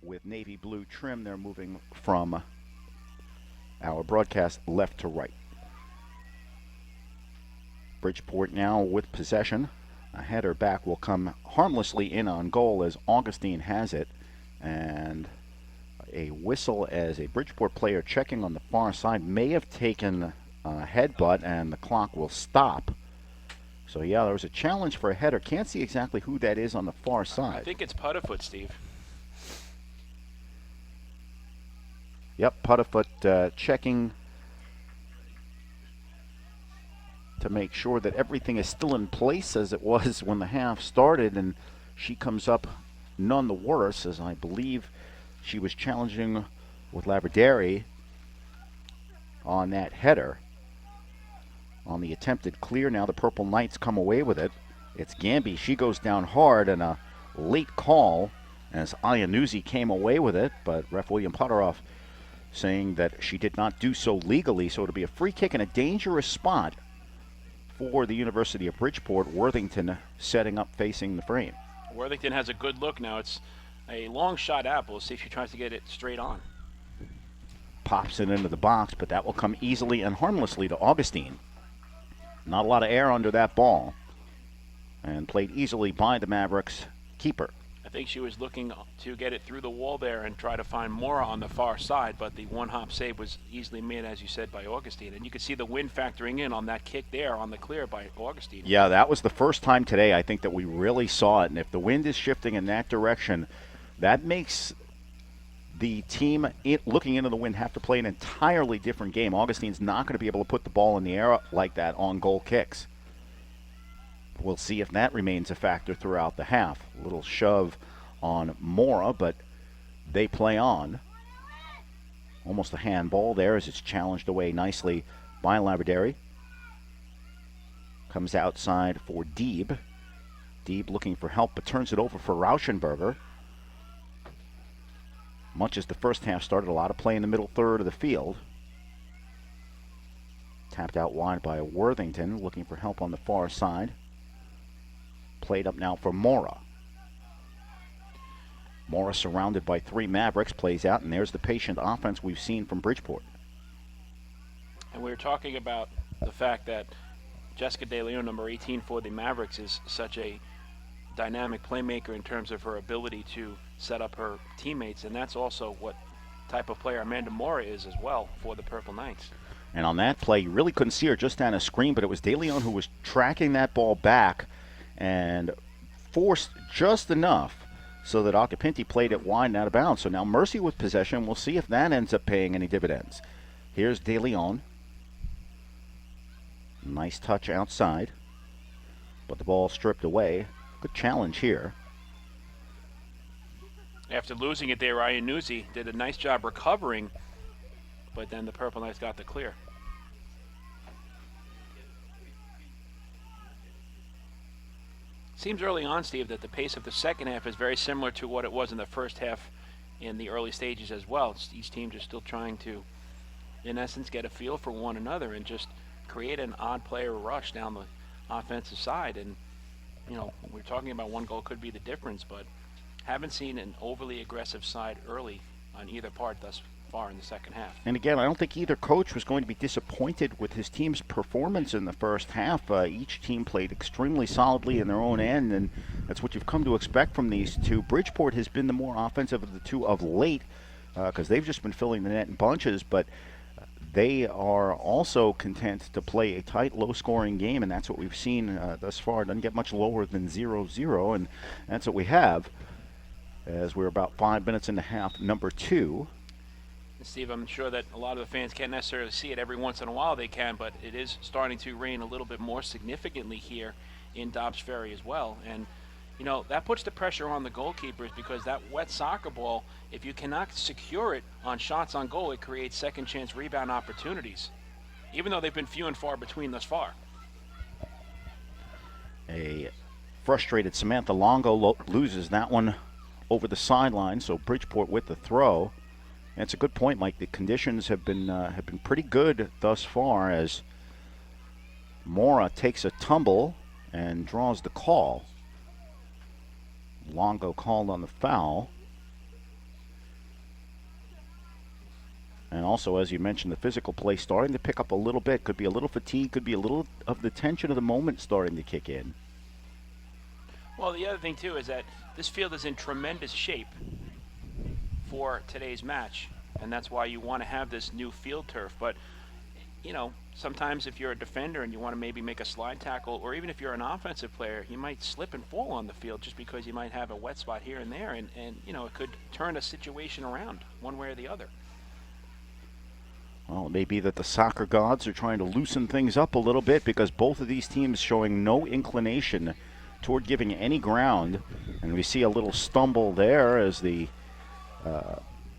with navy blue trim. They're moving from our broadcast left to right. Bridgeport now with possession. A header back will come harmlessly in on goal as Augustine has it. And a whistle as a Bridgeport player checking on the far side may have taken a headbutt, and the clock will stop. So yeah, there was a challenge for a header. Can't see exactly who that is on the far side. I think it's Putterfoot, Steve. Yep, Putterfoot checking to make sure that everything is still in place as it was when the half started, and she comes up none the worse, as I believe she was challenging with Labradari on that header. On the attempted clear, now the Purple Knights come away with it. It's Gamby. She goes down hard, and a late call as Iannuzzi came away with it, but ref William Potteroff saying that she did not do so legally, so it'll be a free kick in a dangerous spot for the University of Bridgeport. Worthington setting up facing the frame. Worthington has a good look now. It's a long shot out. We'll see if she tries to get it straight on. Pops it into the box, but that will come easily and harmlessly to Augustine. Not a lot of air under that ball, and played easily by the Mavericks keeper. I think she was looking to get it through the wall there and try to find Mora on the far side, but the one-hop save was easily made, as you said, by Augustine. And you could see the wind factoring in on that kick there on the clear by Augustine. Yeah, that was the first time today, I think, that we really saw it. And if the wind is shifting in that direction, that makes the team looking into the wind have to play an entirely different game. Augustine's not going to be able to put the ball in the air like that on goal kicks. We'll see if that remains a factor throughout the half. A little shove on Mora, but they play on. Almost a handball there as it's challenged away nicely by Labradari. Comes outside for Deeb. Deeb looking for help, but turns it over for Rauschenberger. Much as the first half started, a lot of play in the middle third of the field. Tapped out wide by Worthington, looking for help on the far side. Played up now for Mora. Mora surrounded by three Mavericks, plays out, and there's the patient offense we've seen from Bridgeport. And we were talking about the fact that Jessica De Leon, number 18 for the Mavericks, is such a dynamic playmaker in terms of her ability to set up her teammates, and that's also what type of player Amanda Mora is as well for the Purple Knights. And on that play, you really couldn't see her just on a screen, but it was De Leon who was tracking that ball back and forced just enough so that Occhipinti played it wide and out of bounds. So now Mercy with possession. We'll see if that ends up paying any dividends. Here's De Leon. Nice touch outside, but the ball stripped away. Good challenge here. After losing it there, Iannuzzi did a nice job recovering, but then the Purple Knights got the clear. Seems early on, Steve, that the pace of the second half is very similar to what it was in the first half in the early stages as well. Each team just still trying to, in essence, get a feel for one another and just create an odd player rush down the offensive side. And, you know, we're talking about one goal could be the difference, but haven't seen an overly aggressive side early on either part thus far in the second half. And again, I don't think either coach was going to be disappointed with his team's performance in the first half. Each team played extremely solidly in their own end, and that's what you've come to expect from these two. Bridgeport has been the more offensive of the two of late because they've just been filling the net in bunches, but they are also content to play a tight, low-scoring game, and that's what we've seen thus far. It doesn't get much lower than 0-0, and that's what we have as we're about 5 minutes into half number 2. Steve, I'm sure that a lot of the fans can't necessarily see it. Every once in a while they can, but it is starting to rain a little bit more significantly here in Dobbs Ferry as well. And, you know, that puts the pressure on the goalkeepers because that wet soccer ball, if you cannot secure it on shots on goal, it creates second chance rebound opportunities, even though they've been few and far between thus far. A frustrated Samantha Longo loses that one over the sideline, so Bridgeport with the throw. And it's a good point, Mike. The conditions have been pretty good thus far as Mora takes a tumble and draws the call. Longo called on the foul. And also, as you mentioned, the physical play starting to pick up a little bit. Could be a little fatigue, could be a little of the tension of the moment starting to kick in. Well, the other thing, too, is that this field is in tremendous shape for today's match, and that's why you want to have this new field turf. But, you know, sometimes if you're a defender and you want to maybe make a slide tackle, or even if you're an offensive player, you might slip and fall on the field just because you might have a wet spot here and there, and you know, it could turn a situation around one way or the other. Well, it may be that the soccer gods are trying to loosen things up a little bit, because both of these teams showing no inclination toward giving any ground. And we see a little stumble there as the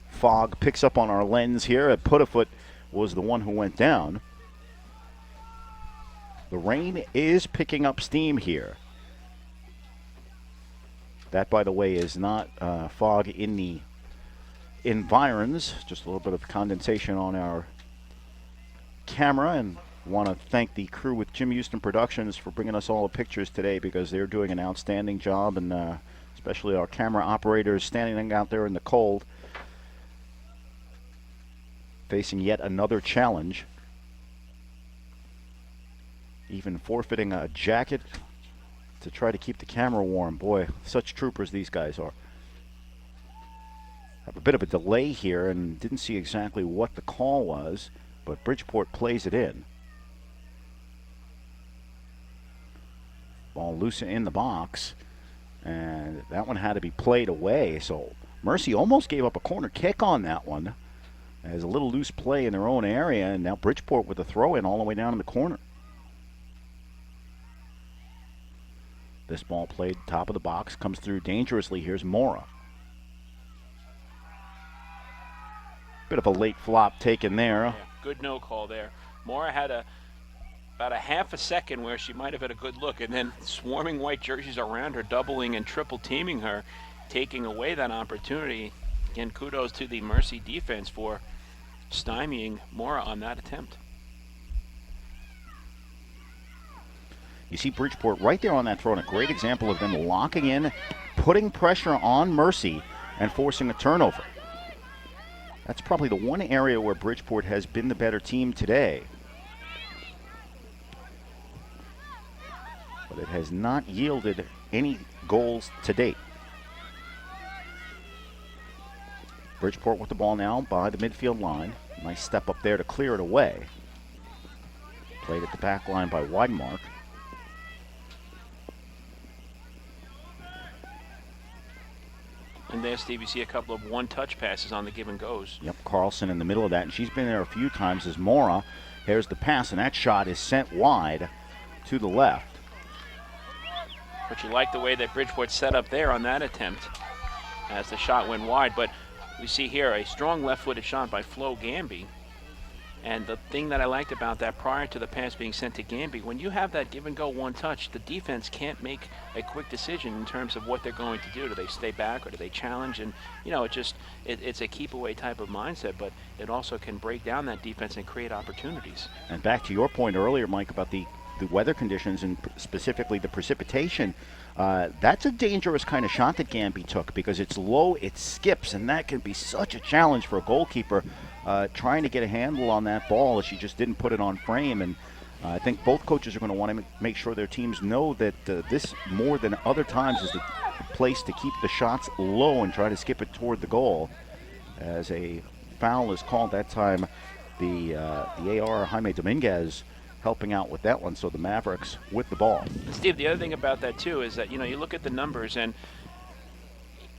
fog picks up on our lens here. Putafoot was the one who went down. The rain is picking up steam here. That, by the way, is not fog in the environs, just a little bit of condensation on our camera. And want to thank the crew with Jim Houston Productions for bringing us all the pictures today, because they're doing an outstanding job, and especially our camera operators standing out there in the cold, facing yet another challenge, even forfeiting a jacket to try to keep the camera warm. Boy, such troopers these guys are. Have a bit of a delay here and didn't see exactly what the call was, but Bridgeport plays it in. Ball loose in the box, and that one had to be played away. So Mercy almost gave up a corner kick on that one, as a little loose play in their own area, and now Bridgeport with a throw in all the way down in the corner. This ball played top of the box, comes through dangerously. Here's Mora. Bit of a late flop taken there. Yeah, good no call there. Mora had about a half a second where she might have had a good look, and then swarming white jerseys around her, doubling and triple teaming her, taking away that opportunity. Again, kudos to the Mercy defense for stymieing Mora on that attempt. You see Bridgeport right there on that throw, and a great example of them locking in, putting pressure on Mercy, and forcing a turnover. That's probably the one area where Bridgeport has been the better team today. But it has not yielded any goals to date. Bridgeport with the ball now by the midfield line. Nice step up there to clear it away. Played at the back line by Weidenmark. And there, Steve, you see a couple of one-touch passes on the give and goes. Yep, Carlson in the middle of that, and she's been there a few times as Mora. Here's the pass, and that shot is sent wide to the left. But you like the way that Bridgeport set up there on that attempt as the shot went wide. But we see here a strong left-footed shot by Flo Gamby. And the thing that I liked about that prior to the pass being sent to Gamby, when you have that give and go one touch, the defense can't make a quick decision in terms of what they're going to do. Do they stay back or do they challenge? And, you know, it's a keep away type of mindset, but it also can break down that defense and create opportunities. And back to your point earlier, Mike, about the weather conditions and specifically the precipitation, that's a dangerous kind of shot that Gamby took, because it's low, it skips, and that can be such a challenge for a goalkeeper trying to get a handle on that ball, as she just didn't put it on frame. And I think both coaches are going to want to make sure their teams know that this, more than other times, is the place to keep the shots low and try to skip it toward the goal. As a foul is called that time, the AR, Jaime Dominguez, helping out with that one. So the Mavericks with the ball. Steve, the other thing about that too is that, you know, you look at the numbers, and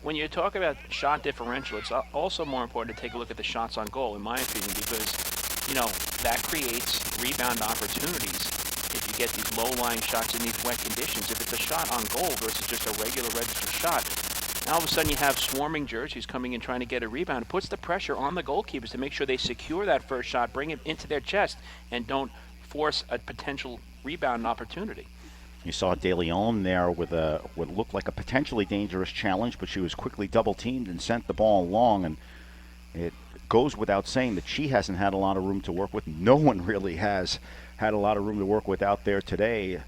when you talk about shot differential, it's also more important to take a look at the shots on goal, in my opinion, because, you know, that creates rebound opportunities if you get these low-lying shots in these wet conditions. If it's a shot on goal versus just a regular registered shot, now all of a sudden you have swarming jerseys coming in trying to get a rebound. It puts the pressure on the goalkeepers to make sure they secure that first shot, bring it into their chest, and don't force a potential rebound opportunity. You saw De Leon there with what looked like a potentially dangerous challenge, but she was quickly double-teamed and sent the ball long. And it goes without saying that she hasn't had a lot of room to work with. No one really has had a lot of room to work with out there today.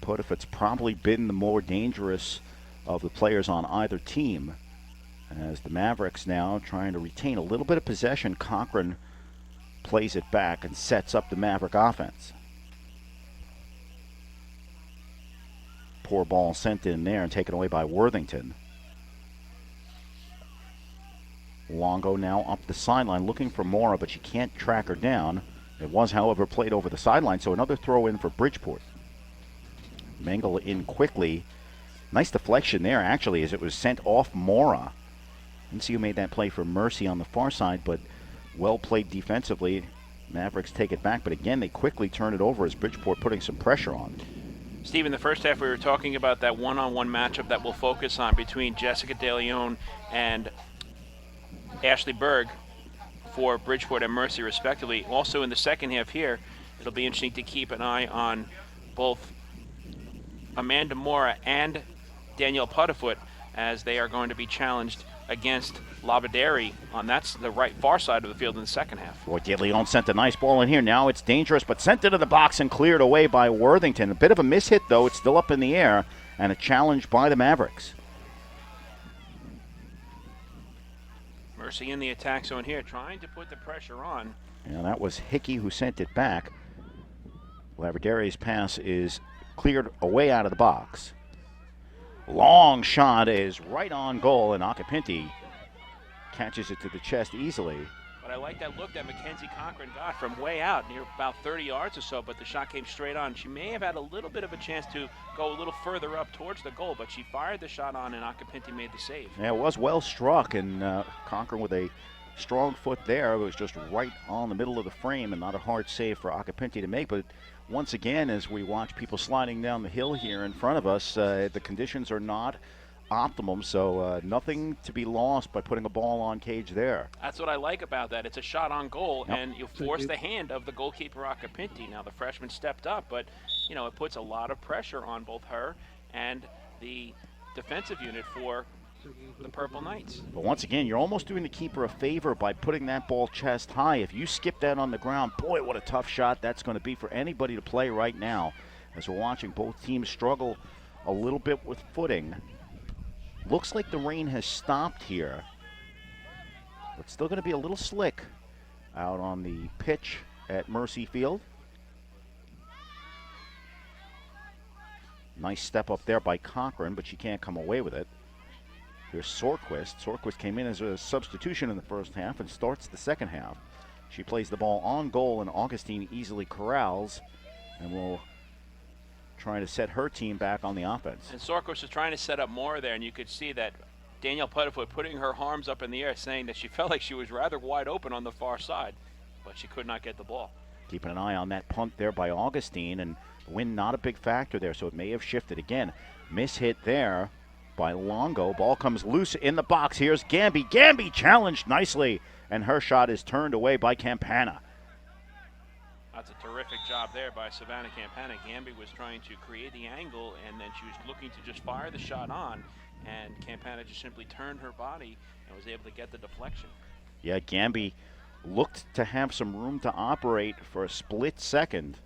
Putafoot's probably been the more dangerous of the players on either team, as the Mavericks now trying to retain a little bit of possession. Cochran plays it back and sets up the Maverick offense. Poor ball sent in there and taken away by Worthington. Longo now up the sideline looking for Mora, but she can't track her down. It was, however, played over the sideline, so another throw in for Bridgeport. Mengele in quickly. Nice deflection there, actually, as it was sent off Mora. Didn't see who made that play for Mercy on the far side, but well played defensively. Mavericks take it back, but again, they quickly turn it over as Bridgeport putting some pressure on. Steve, in the first half, we were talking about that one-on-one matchup that we'll focus on between Jessica De Leon and Ashley Berg for Bridgeport and Mercy, respectively. Also, in the second half here, it'll be interesting to keep an eye on both Amanda Mora and Danielle Putterfoot, as they are going to be challenged against Lavaderi on that's the right far side of the field in the second half. Boy, De Leon sent a nice ball in here. Now it's dangerous, but sent into the box and cleared away by Worthington. A bit of a mishit, though. It's still up in the air, and a challenge by the Mavericks. Mercy in the attack zone here, trying to put the pressure on. And that was Hickey who sent it back. Lavaderi's pass is cleared away out of the box. Long shot is right on goal, and Acapinti catches it to the chest easily. But I like that look that Mackenzie Cochran got from way out, near about 30 yards or so, but the shot came straight on. She may have had a little bit of a chance to go a little further up towards the goal, but she fired the shot on, and Acapinti made the save. Yeah, it was well struck, and Cochran with a strong foot there. It was just right on the middle of the frame, and not a hard save for Acapinti to make. But once again, as we watch people sliding down the hill here in front of us, the conditions are not optimum, so nothing to be lost by putting a ball on cage there. That's what I like about that. It's a shot on goal, and you force the hand of the goalkeeper Acapinti. Now the freshman stepped up, but you know it puts a lot of pressure on both her and the defensive unit for the Purple Knights. But once again, you're almost doing the keeper a favor by putting that ball chest high. If you skip that on the ground, boy, what a tough shot that's going to be for anybody to play right now. As we're watching both teams struggle a little bit with footing. Looks like the rain has stopped here, but still going to be a little slick out on the pitch at Mercy Field. Nice step up there by Cochran, but she can't come away with it. Here's Sorquist. Sorquist came in as a substitution in the first half and starts the second half. She plays the ball on goal, and Augustine easily corrals and will try to set her team back on the offense. And Sorquist was trying to set up more there, and you could see that Danielle Putterfoot putting her arms up in the air, saying that she felt like she was rather wide open on the far side, but she could not get the ball. Keeping an eye on that punt there by Augustine, and the wind not a big factor there, so it may have shifted again. Miss hit there by Longo. Ball comes loose in the box. Here's Gamby. Gamby challenged nicely, and her shot is turned away by Campana. That's a terrific job there by Savannah Campana. Gamby was trying to create the angle, and then she was looking to just fire the shot on, and Campana just simply turned her body and was able to get the deflection. Yeah, Gamby looked to have some room to operate for a split second,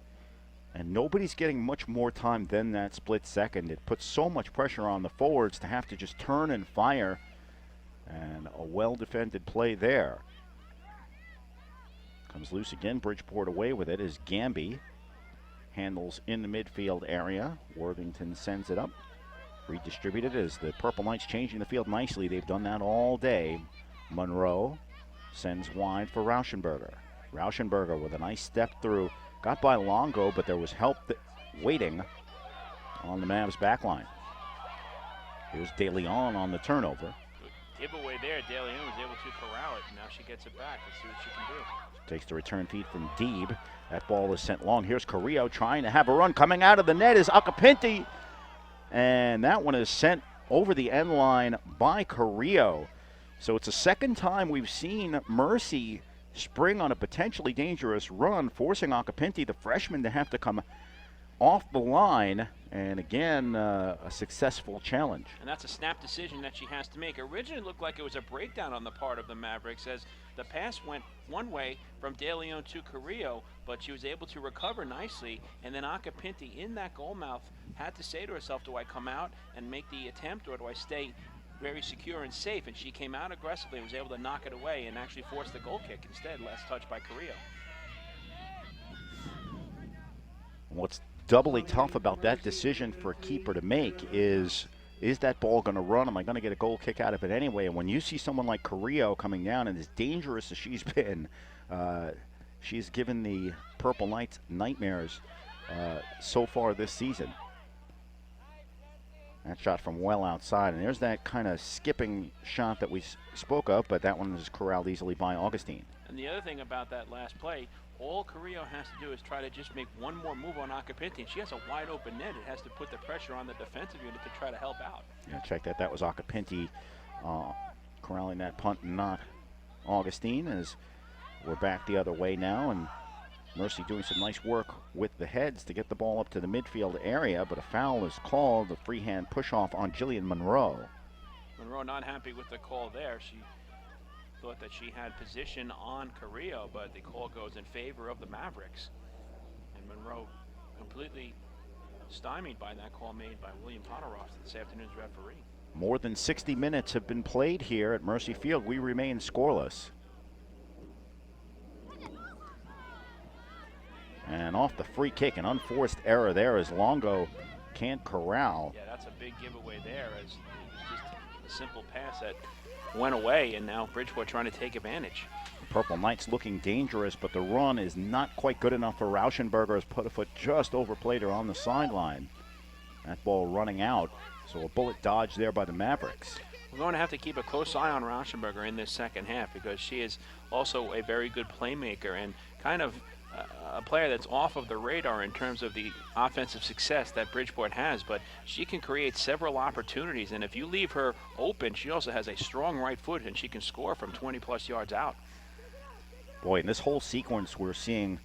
and nobody's getting much more time than that split second. It puts so much pressure on the forwards to have to just turn and fire, and a well-defended play there. Comes loose again. Bridgeport away with it as Gamby handles in the midfield area. Worthington sends it up. Redistributed as the Purple Knights changing the field nicely. They've done that all day. Monroe sends wide for Rauschenberger. Rauschenberger with a nice step through. Got by Longo, but there was help waiting on the Mavs back line. Here's De Leon on the turnover. Giveaway there. De Leon was able to corral it. Now she gets it back. Let's see what she can do. Takes the return feed from Deeb. That ball is sent long. Here's Carrillo trying to have a run. Coming out of the net is Acapinti. And that one is sent over the end line by Carrillo. So it's the second time we've seen Mercy spring on a potentially dangerous run, forcing Acapinti, the freshman, to have to come off the line. And again, a successful challenge. And that's a snap decision that she has to make. Originally it looked like it was a breakdown on the part of the Mavericks as the pass went one way from De Leon to Carrillo, but she was able to recover nicely. And then Acapinti in that goal mouth had to say to herself, do I come out and make the attempt, or do I stay very secure and safe? And she came out aggressively and was able to knock it away and actually force the goal kick instead. Last touch by Carrillo. What's doubly tough about that decision for a keeper to make is that ball going to run? Am I going to get a goal kick out of it anyway? And when you see someone like Carrillo coming down, and as dangerous as she's been, she's given the Purple Knights nightmares so far this season. That shot from well outside, and there's that kind of skipping shot that we spoke of, but that one is corralled easily by Augustine. And the other thing about that last play, all Carrillo has to do is try to just make one more move on Acapinti, and she has a wide open net. It has to put the pressure on the defensive unit to try to help out. Yeah, check that. That was Acapinti corralling that punt, not Augustine, as we're back the other way now, and Mercy doing some nice work with the heads to get the ball up to the midfield area, but a foul is called, a freehand push-off on Jillian Monroe. Monroe not happy with the call there. She thought that she had position on Carrillo, but the call goes in favor of the Mavericks. And Monroe completely stymied by that call made by William Potteroff, this afternoon's referee. More than 60 minutes have been played here at Mercy Field. We remain scoreless. And off the free kick, an unforced error there as Longo can't corral. Yeah, that's a big giveaway there, as it was just a simple pass that went away, and now Bridgeport trying to take advantage. The Purple Knights looking dangerous, but the run is not quite good enough for Rauschenberger, as Putterfoot just overplayed her on the sideline. That ball running out, so a bullet dodge there by the Mavericks. We're going to have to keep a close eye on Rauschenberger in this second half, because she is also a very good playmaker and kind of a player that's off of the radar in terms of the offensive success that Bridgeport has, but she can create several opportunities, and if you leave her open, she also has a strong right foot, and she can score from 20-plus yards out. Boy, in this whole sequence, we're seeing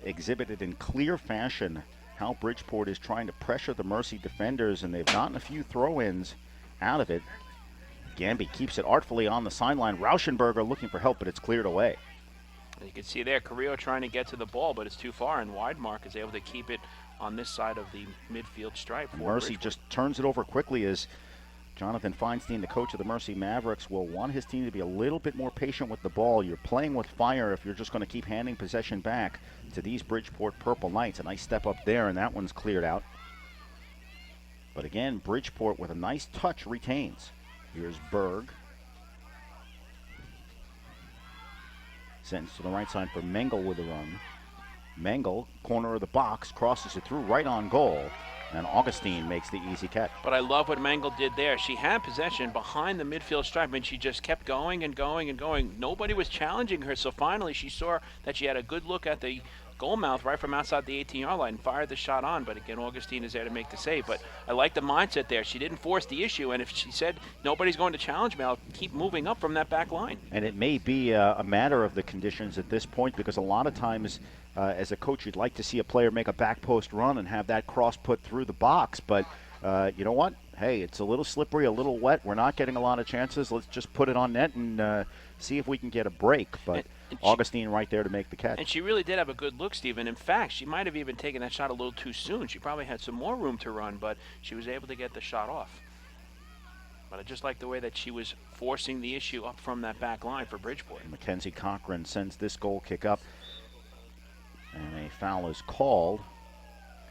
exhibited in clear fashion how Bridgeport is trying to pressure the Mercy defenders, and they've gotten a few throw-ins out of it. Gamby keeps it artfully on the sideline. Rauschenberger looking for help, but it's cleared away. You can see there, Carrillo trying to get to the ball, but it's too far, and Widemark is able to keep it on this side of the midfield stripe. Mercy just turns it over quickly, as Jonathan Feinstein, the coach of the Mercy Mavericks, will want his team to be a little bit more patient with the ball. You're playing with fire if you're just going to keep handing possession back to these Bridgeport Purple Knights. A nice step up there, and that one's cleared out. But again, Bridgeport with a nice touch retains. Here's Berg. Sends to the right side for Mengel with a run. Mengel, corner of the box, crosses it through right on goal, and Augustine makes the easy catch. But I love what Mengel did there. She had possession behind the midfield stripe, and she just kept going and going and going. Nobody was challenging her, so finally she saw that she had a good look at the goal mouth right from outside the 18-yard line and fired the shot on, but again, Augustine is there to make the save. But I like the mindset there. She didn't force the issue, and if she said nobody's going to challenge me, I'll keep moving up from that back line. And it may be a matter of the conditions at this point, because a lot of times as a coach, you'd like to see a player make a back post run and have that cross put through the box, but you know what? Hey, it's a little slippery, a little wet. We're not getting a lot of chances. Let's just put it on net and see if we can get a break. But Augustine right there to make the catch. And she really did have a good look, Stephen. In fact, she might have even taken that shot a little too soon. She probably had some more room to run, but she was able to get the shot off. But I just like the way that she was forcing the issue up from that back line for Bridgeport. Mackenzie Cochran sends this goal kick up, and a foul is called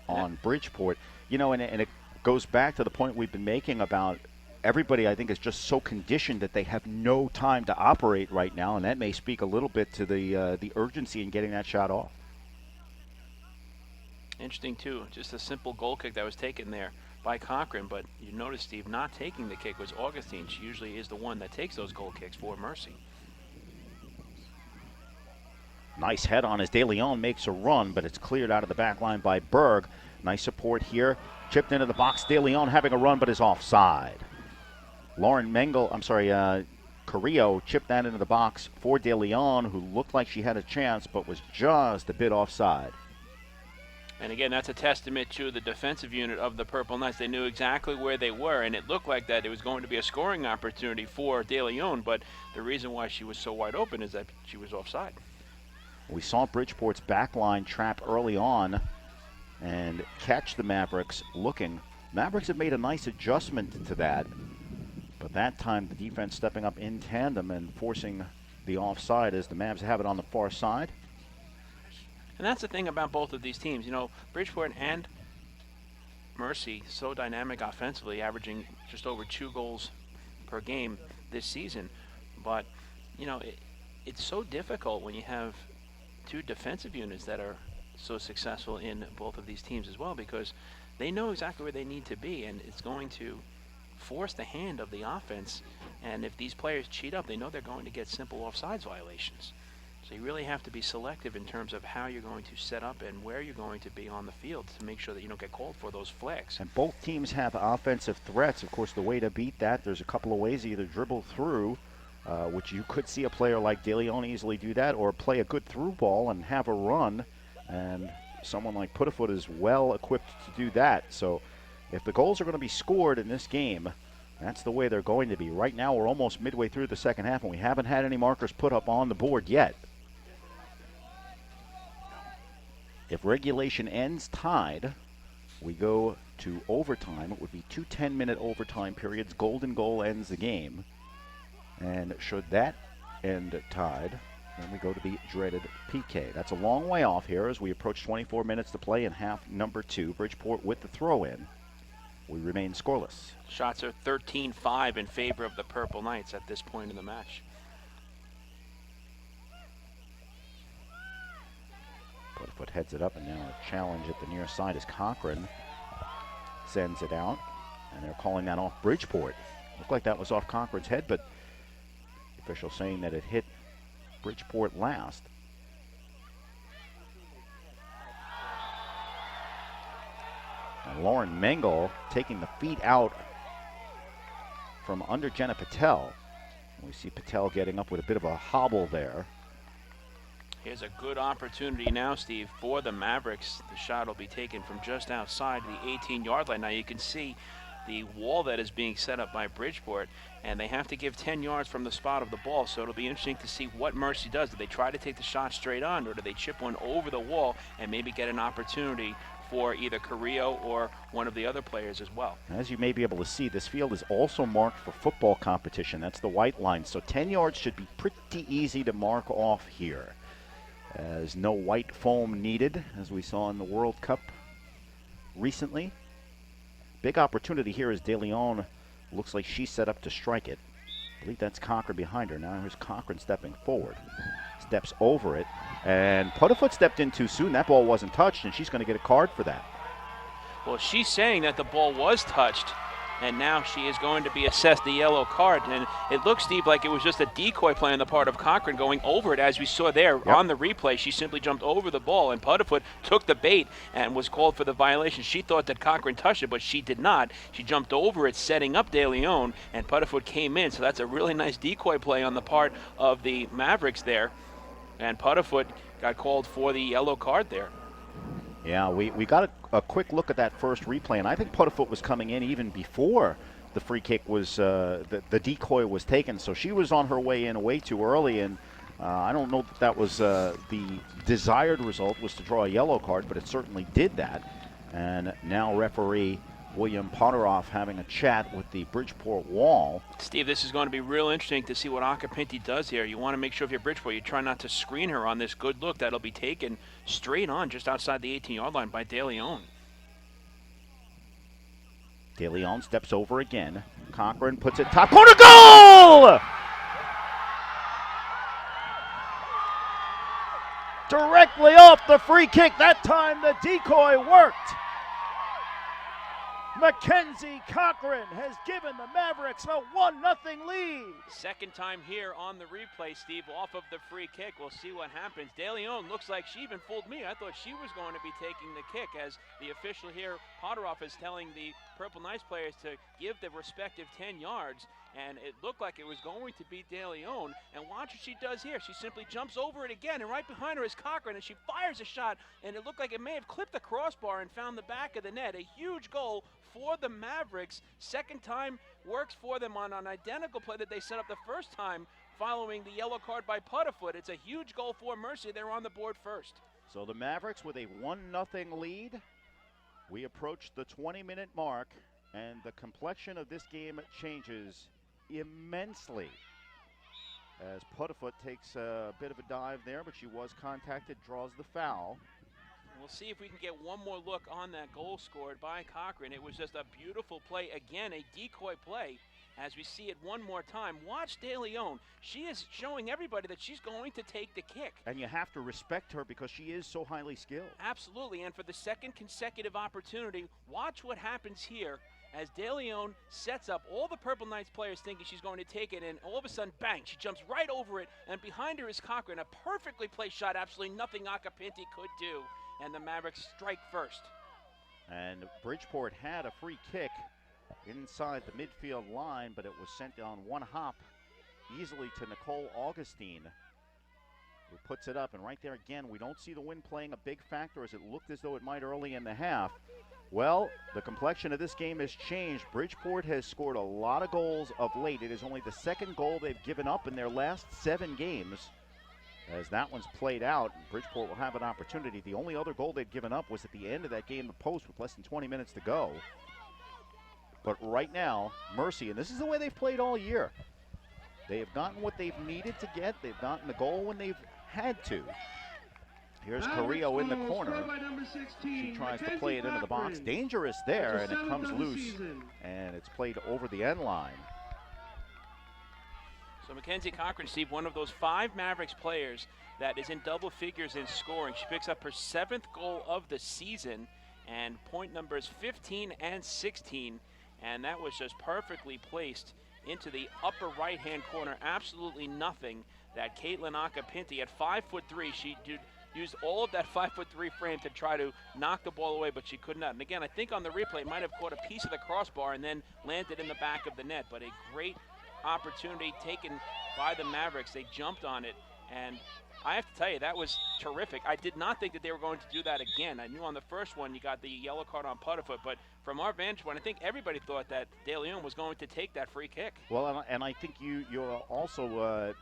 on Bridgeport. You know, and it goes back to the point we've been making about everybody, I think, is just so conditioned that they have no time to operate right now, and that may speak a little bit to the urgency in getting that shot off. Interesting, too. Just a simple goal kick that was taken there by Cochran, but you notice, Steve, not taking the kick was Augustine. She usually is the one that takes those goal kicks for Mercy. Nice head on as De Leon makes a run, but it's cleared out of the back line by Berg. Nice support here. Chipped into the box. De Leon having a run, but is offside. Carrillo chipped that into the box for De Leon, who looked like she had a chance, but was just a bit offside. And again, that's a testament to the defensive unit of the Purple Knights. They knew exactly where they were, and it looked like that it was going to be a scoring opportunity for De Leon, but the reason why she was so wide open is that she was offside. We saw Bridgeport's backline trap early on and catch the Mavericks looking. Mavericks have made a nice adjustment to that, but that time the defense stepping up in tandem and forcing the offside as the Mavs have it on the far side. And that's the thing about both of these teams. You know, Bridgeport and Mercy, so dynamic offensively, averaging just over 2 goals per game this season. But, you know, it's so difficult when you have two defensive units that are so successful in both of these teams as well, because they know exactly where they need to be, and it's going to force the hand of the offense. And if these players cheat up, they know they're going to get simple offsides violations. So you really have to be selective in terms of how you're going to set up and where you're going to be on the field to make sure that you don't get called for those flags. And both teams have offensive threats. Of course, the way to beat that, there's a couple of ways. Either dribble through, which you could see a player like De Leon easily do that, or play a good through ball and have a run. And someone like Putafoot is well equipped to do that. So if the goals are going to be scored in this game, that's the way they're going to be. Right now, we're almost midway through the second half, and we haven't had any markers put up on the board yet. If regulation ends tied, we go to overtime. It would be 2 10-minute overtime periods. Golden goal ends the game. And should that end tied, then we go to the dreaded PK. That's a long way off here as we approach 24 minutes to play in half number 2. Bridgeport with the throw-in. We remain scoreless. Shots are 13-5 in favor of the Purple Knights at this point in the match. Putafoot heads it up, and now a challenge at the near side as Cochran sends it out. And they're calling that off Bridgeport. Looked like that was off Cochran's head, but the official saying that it hit Bridgeport last. And Lauren Mengel taking the feet out from under Jenna Patel. And we see Patel getting up with a bit of a hobble there. Here's a good opportunity now, Steve, for the Mavericks. The shot will be taken from just outside the 18-yard line. Now you can see the wall that is being set up by Bridgeport, and they have to give 10 yards from the spot of the ball, so it'll be interesting to see what Mercy does. Do they try to take the shot straight on, or do they chip one over the wall and maybe get an opportunity for either Carrillo or one of the other players as well? As you may be able to see, this field is also marked for football competition. That's the white line, so 10 yards should be pretty easy to mark off here, as no white foam needed, as we saw in the World Cup recently. Big opportunity here as De Leon looks like she's set up to strike it. I believe that's Cochran behind her. Now here's Cochran stepping forward. Steps over it, and Putafoot stepped in too soon. That ball wasn't touched, and she's going to get a card for that. Well, she's saying that the ball was touched, and now she is going to be assessed the yellow card. And it looks, Steve, like it was just a decoy play on the part of Cochran going over it, as we saw there on the replay. She simply jumped over the ball, and Putafoot took the bait and was called for the violation. She thought that Cochran touched it, but she did not. She jumped over it, setting up De Leon, and Putafoot came in. So that's a really nice decoy play on the part of the Mavericks there. And Putafoot got called for the yellow card there. Yeah, we got a quick look at that first replay, and I think Putafoot was coming in even before the free kick was, the decoy was taken. So she was on her way in way too early, and I don't know that was the desired result was to draw a yellow card, but it certainly did that. And now referee William Potteroff having a chat with the Bridgeport wall. Steve, this is going to be real interesting to see what Acapinti does here. You want to make sure if you're Bridgeport, you try not to screen her on this good look that'll be taken straight on just outside the 18-yard line by De Leon. De Leon steps over again. Cochran puts it top corner, goal! Directly off the free kick. That time the decoy worked. Mackenzie Cochran has given the Mavericks a 1-0 lead. Second time here on the replay, Steve, off of the free kick. We'll see what happens. De Leon looks like she even fooled me. I thought she was going to be taking the kick, as the official here, Potteroff, is telling the Purple Knights players to give the respective 10 yards. And it looked like it was going to be De Leon. And watch what she does here. She simply jumps over it again, and right behind her is Cochran, and she fires a shot, and it looked like it may have clipped the crossbar and found the back of the net. A huge goal for the Mavericks. Second time works for them on an identical play that they set up the first time following the yellow card by Putafoot. It's a huge goal for Mercy. They're on the board first. So the Mavericks with a 1-0 lead. We approach the 20-minute mark, and the complexion of this game changes immensely as Putafoot takes a bit of a dive there, but she was contacted, draws the foul. We'll see if we can get one more look on that goal scored by Cochran. It was just a beautiful play. Again, a decoy play. As we see it one more time, watch De Leon. She is showing everybody that she's going to take the kick. And you have to respect her because she is so highly skilled. Absolutely, and for the second consecutive opportunity, watch what happens here as De Leon sets up all the Purple Knights players thinking she's going to take it, and all of a sudden, bang, she jumps right over it, and behind her is Cochran. A perfectly placed shot, absolutely nothing Acapinti could do, and the Mavericks strike first. And Bridgeport had a free kick inside the midfield line, but it was sent on one hop easily to Nicole Augustine, who puts it up. And right there again, we don't see the wind playing a big factor as it looked as though it might early in the half. Well, the complexion of this game has changed. Bridgeport has scored a lot of goals of late. It is only the second goal they've given up in their last 7 games. As that one's played out, Bridgeport will have an opportunity. The only other goal they'd given up was at the end of that game, the post, with less than 20 minutes to go. But right now, Mercy, and this is the way they've played all year. They have gotten what they've needed to get. They've gotten the goal when they've had to. Here's Carrillo in the corner. She tries to play it into the box. Dangerous there, and it comes loose, and it's played over the end line. So Mackenzie Cochran, Steve, one of those 5 Mavericks players that is in double figures in scoring. She picks up her 7th goal of the season, and point numbers 15 and 16, and that was just perfectly placed into the upper right-hand corner. Absolutely nothing that Caitlin Acapinti at 5'3", she used all of that 5'3" frame to try to knock the ball away, but she could not. And again, I think on the replay, it might have caught a piece of the crossbar and then landed in the back of the net, but a great opportunity taken by the Mavericks. They jumped on it, and I have to tell you, that was terrific. I did not think that they were going to do that again. I knew on the first one you got the yellow card on Putterfoot, but from our vantage point, I think everybody thought that De Leon was going to take that free kick. Well, and I think you're also,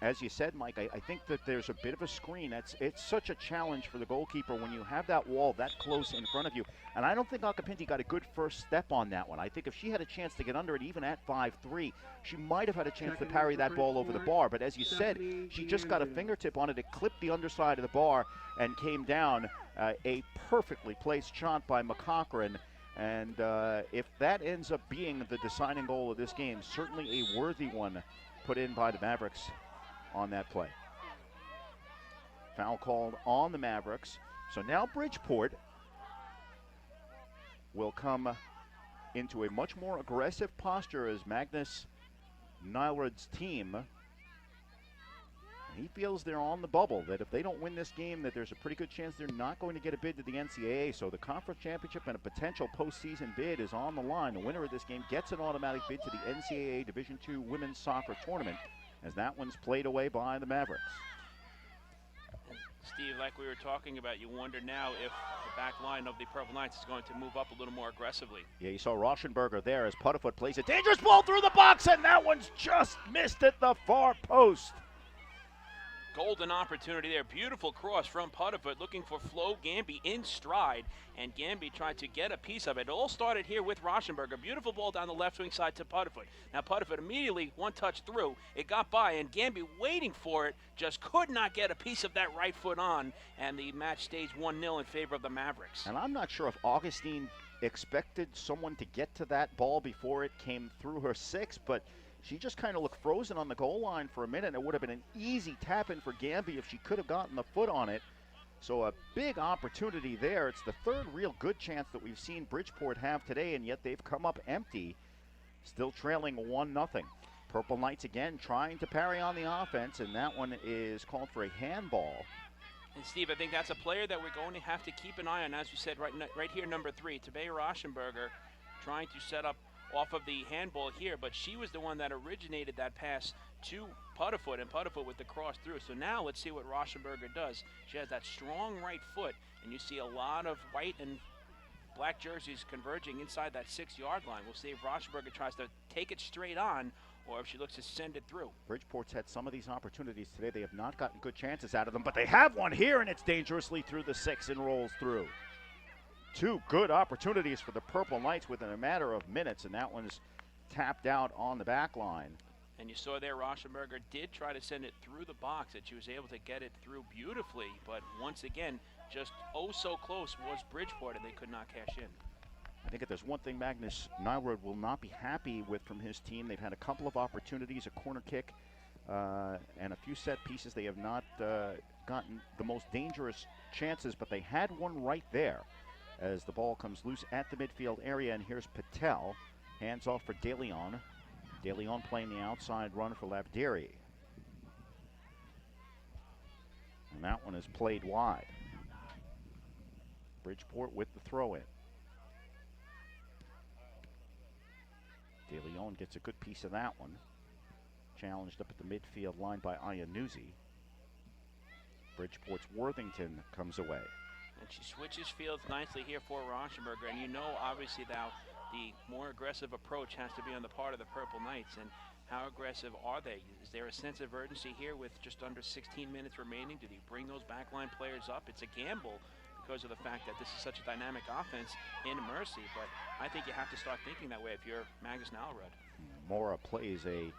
as you said, Mike, I think that there's a bit of a screen. It's such a challenge for the goalkeeper when you have that wall that close in front of you. And I don't think Acapinti got a good first step on that one. I think if she had a chance to get under it, even at 5'3", she might have had a chance to parry that ball over the bar. But as you said, she just got a fingertip on it. It clipped the underside of the bar and came down. A perfectly placed shot by McCochran. And if that ends up being the deciding goal of this game, certainly a worthy one put in by the Mavericks on that play. Foul called on the Mavericks. So now Bridgeport will come into a much more aggressive posture as Magnus Nyrod's team. He feels they're on the bubble, that if they don't win this game, that there's a pretty good chance they're not going to get a bid to the NCAA. So the conference championship and a potential postseason bid is on the line. The winner of this game gets an automatic bid to the NCAA Division II Women's Soccer Tournament, as that one's played away by the Mavericks. Steve, like we were talking about, you wonder now if the back line of the Purple Knights is going to move up a little more aggressively. Yeah, you saw Rauschenberger there as Putterfoot plays a dangerous ball through the box, and that one's just missed at the far post. Golden opportunity there. Beautiful cross from Putterfoot, looking for Flo Gamby in stride, and Gamby tried to get a piece of it. It all started here with Rauschenberger. Beautiful ball down the left wing side to Putterfoot. Now Putterfoot immediately one touch through. It got by, and Gamby waiting for it, just could not get a piece of that right foot on, and the match stays 1-0 in favor of the Mavericks. And I'm not sure if Augustine expected someone to get to that ball before it came through her 6, but she just kind of looked frozen on the goal line for a minute. It would have been an easy tap-in for Gamby if she could have gotten the foot on it. So a big opportunity there. It's the third real good chance that we've seen Bridgeport have today, and yet they've come up empty, still trailing 1-0. Purple Knights again trying to parry on the offense, and that one is called for a handball. And Steve, I think that's a player that we're going to have to keep an eye on. As you said, right here, number 3, Tabea Rauschenberger, trying to set up off of the handball here, but she was the one that originated that pass to Putterfoot, and Putterfoot with the cross through. So now let's see what Rauschenberger does. She has that strong right foot, and you see a lot of white and black jerseys converging inside that 6-yard line. We'll see if Rauschenberger tries to take it straight on or if she looks to send it through. Bridgeport's had some of these opportunities today. They have not gotten good chances out of them, but they have one here, and it's dangerously through the 6 and rolls through. 2 good opportunities for the Purple Knights within a matter of minutes, and that one's tapped out on the back line. And you saw there Rauschenberger did try to send it through the box, that she was able to get it through beautifully, but once again, just oh so close was Bridgeport, and they could not cash in. I think if there's one thing Magnus Nylund will not be happy with from his team, they've had a couple of opportunities, a corner kick, and a few set pieces. They have not gotten the most dangerous chances, but they had one right there as the ball comes loose at the midfield area, and here's Patel. Hands off for De Leon. De Leon playing the outside run for Labdiri. And that one is played wide. Bridgeport with the throw in. De Leon gets a good piece of that one. Challenged up at the midfield line by Iannuzzi. Bridgeport's Worthington comes away. And she switches fields nicely here for Rauschenberger. And you know, obviously, now the more aggressive approach has to be on the part of the Purple Knights. And how aggressive are they? Is there a sense of urgency here with just under 16 minutes remaining? Do they bring those backline players up? It's a gamble because of the fact that this is such a dynamic offense in Mercy. But I think you have to start thinking that way if you're Magnus Nylund. Mora plays a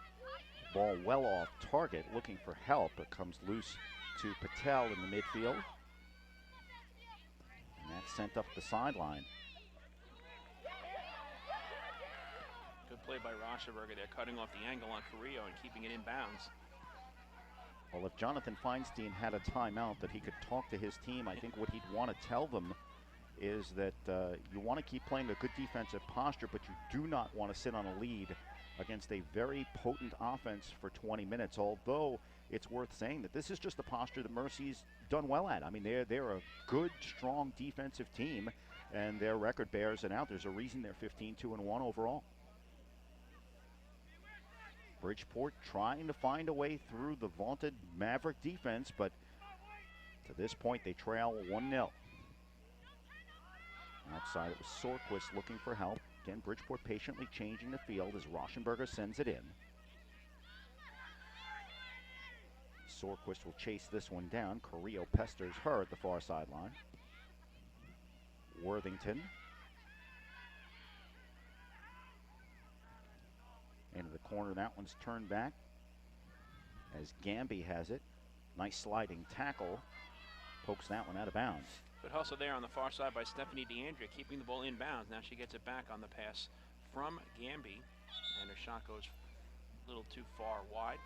ball well off target, looking for help. It comes loose to Patel in the midfield. And that's sent up the sideline. Good play by Rauschenberger there, cutting off the angle on Carrillo and keeping it in bounds. Well, if Jonathan Feinstein had a timeout that he could talk to his team, I think what he'd want to tell them is that you want to keep playing a good defensive posture, but you do not want to sit on a lead against a very potent offense for 20 minutes, although it's worth saying that this is just a posture that Mercy's done well at. I mean, they're a good, strong defensive team, and their record bears it out. There's a reason they're 15-2-1 overall. Bridgeport trying to find a way through the vaunted Maverick defense, but to this point they trail 1-0. Outside it was Sorquist looking for help. Again, Bridgeport patiently changing the field as Rauschenberger sends it in. Sorquist will chase this one down. Carrillo pesters her at the far sideline. Worthington. Into the corner, that one's turned back as Gamby has it. Nice sliding tackle. Pokes that one out of bounds. Good hustle there on the far side by Stephanie DeAndrea, keeping the ball in bounds. Now she gets it back on the pass from Gamby, and her shot goes a little too far wide.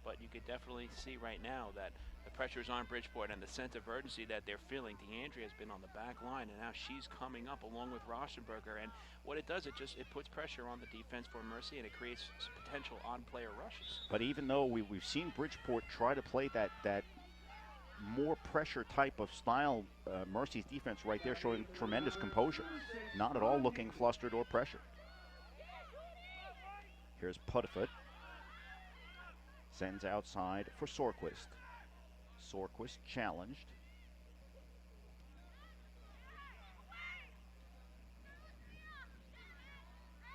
But you could definitely see right now that the pressure is on Bridgeport and the sense of urgency that they're feeling. DeAndrea has been on the back line, and now she's coming up along with Rauschenberger. And what it does, it puts pressure on the defense for Mercy, and it creates some potential on-player rushes. But even though we've seen Bridgeport try to play that more pressure type of style, Mercy's defense right there showing tremendous composure. Not at all looking flustered or pressured. Here's Puddefoot. Sends outside for Sorquist. Sorquist challenged.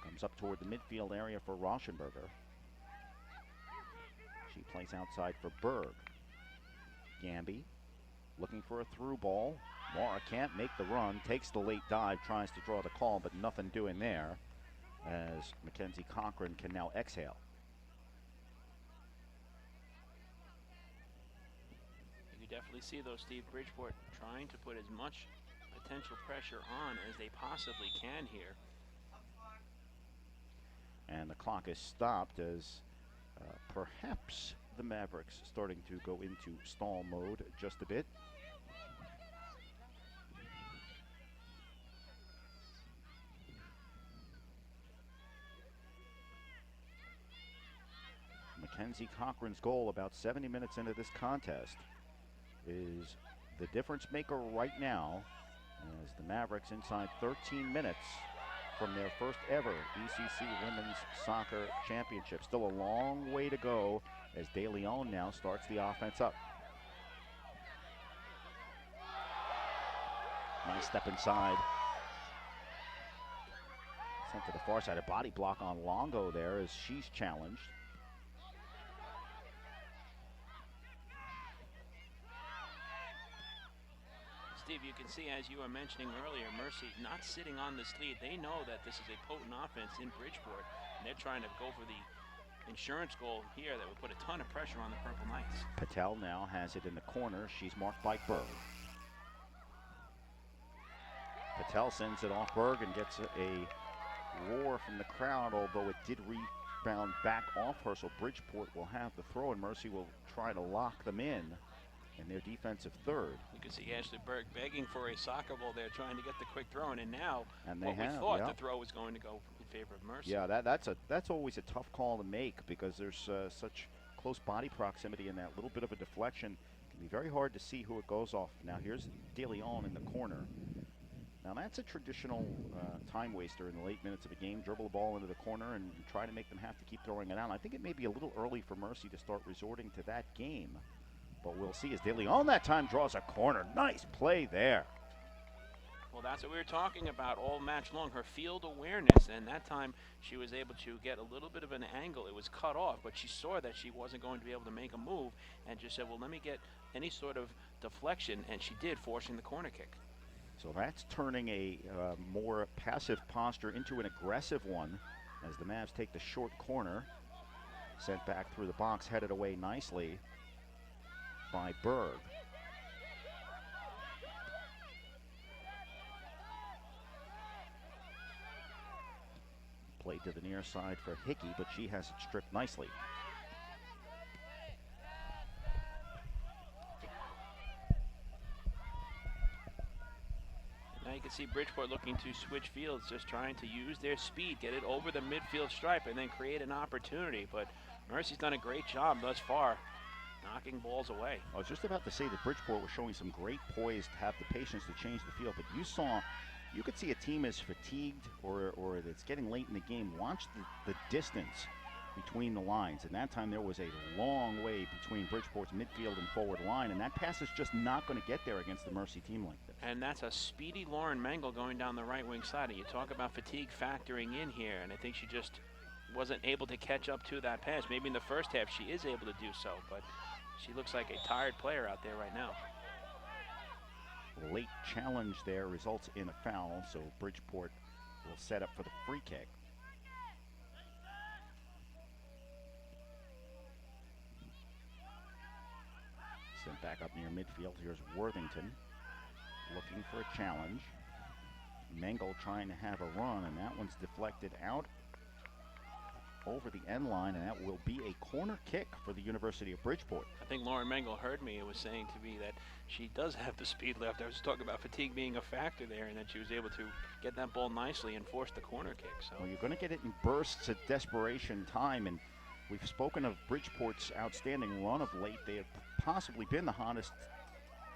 Comes up toward the midfield area for Rauschenberger. She plays outside for Berg. Gamby looking for a through ball. Mora can't make the run, takes the late dive, tries to draw the call, but nothing doing there as Mackenzie Cochran can now exhale. You definitely see, though, Steve, Bridgeport trying to put as much potential pressure on as they possibly can here. And the clock is stopped as perhaps the Mavericks starting to go into stall mode just a bit. Mackenzie Cochran's goal about 70 minutes into this contest is the difference maker right now as the Mavericks inside 13 minutes from their first ever ECC Women's Soccer Championship. Still a long way to go as De Leon now starts the offense up. Nice step inside. Sent to the far side. A body block on Longo there as she's challenged. Steve, you can see, as you were mentioning earlier, Mercy not sitting on this lead. They know that this is a potent offense in Bridgeport, and they're trying to go for the insurance goal here that would put a ton of pressure on the Purple Knights. Patel now has it in the corner. She's marked by Berg. Patel sends it off Berg and gets a roar from the crowd, although it did rebound back off her, so Bridgeport will have the throw, and Mercy will try to lock them in their defensive third. You can see Ashley Berg begging for a soccer ball there, trying to get the quick throw in, and now We thought the throw was going to go in favor of Mercy. Yeah, that's always a tough call to make because there's such close body proximity, and that little bit of a deflection can be very hard to see who it goes off. Now here's De Leon in the corner. Now that's a traditional time waster in the late minutes of a game. Dribble the ball into the corner and try to make them have to keep throwing it out. I think it may be a little early for Mercy to start resorting to that game. But we'll see as De Leon that time draws a corner. Nice play there. Well, that's what we were talking about all match long, her field awareness. And that time she was able to get a little bit of an angle. It was cut off, but she saw that she wasn't going to be able to make a move and just said, well, let me get any sort of deflection. And she did, forcing the corner kick. So that's turning a more passive posture into an aggressive one as the Mavs take the short corner. Sent back through the box, headed away nicely by Berg. Played to the near side for Hickey, but she has it stripped nicely. Now you can see Bridgeport looking to switch fields, just trying to use their speed, get it over the midfield stripe, and then create an opportunity. But Mercy's done a great job thus far, knocking balls away. I was just about to say that Bridgeport was showing some great poise to have the patience to change the field, but you could see a team is fatigued or that's getting late in the game. Watch the distance between the lines, and that time there was a long way between Bridgeport's midfield and forward line, and that pass is just not going to get there against the Mercy team like this. And that's a speedy Lauren Mengel going down the right wing side, and you talk about fatigue factoring in here, and I think she just wasn't able to catch up to that pass. Maybe in the first half she is able to do so, but she looks like a tired player out there right now. Late challenge there results in a foul, so Bridgeport will set up for the free kick. Sent back up near midfield. Here's Worthington looking for a challenge. Mengel trying to have a run, and that one's deflected out over the end line, and that will be a corner kick for the University of Bridgeport. I think Lauren Mengel heard me. It was saying to me that she does have the speed left. I was talking about fatigue being a factor there, and that she was able to get that ball nicely and force the corner kick. So well, you're going to get it in bursts at desperation time, and we've spoken of Bridgeport's outstanding run of late. They have possibly been the hottest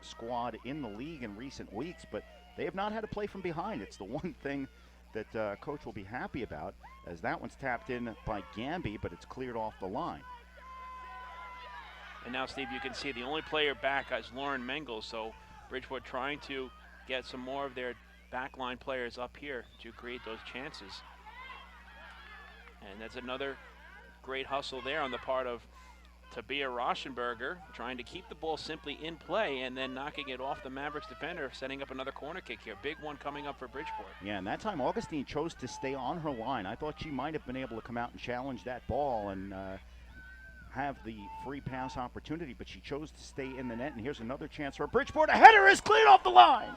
squad in the league in recent weeks, but they have not had to play from behind. It's the one thing that coach will be happy about, as that one's tapped in by Gamby, but it's cleared off the line. And now, Steve, you can see the only player back is Lauren Mengel, so Bridgeport trying to get some more of their backline players up here to create those chances. And that's another great hustle there on the part of Tabia Rauschenberger, trying to keep the ball simply in play and then knocking it off the Mavericks defender, setting up another corner kick here. Big one coming up for Bridgeport. Yeah, and that time Augustine chose to stay on her line. I thought she might have been able to come out and challenge that ball and have the free pass opportunity, but she chose to stay in the net, and here's another chance for Bridgeport. A header is cleared off the line.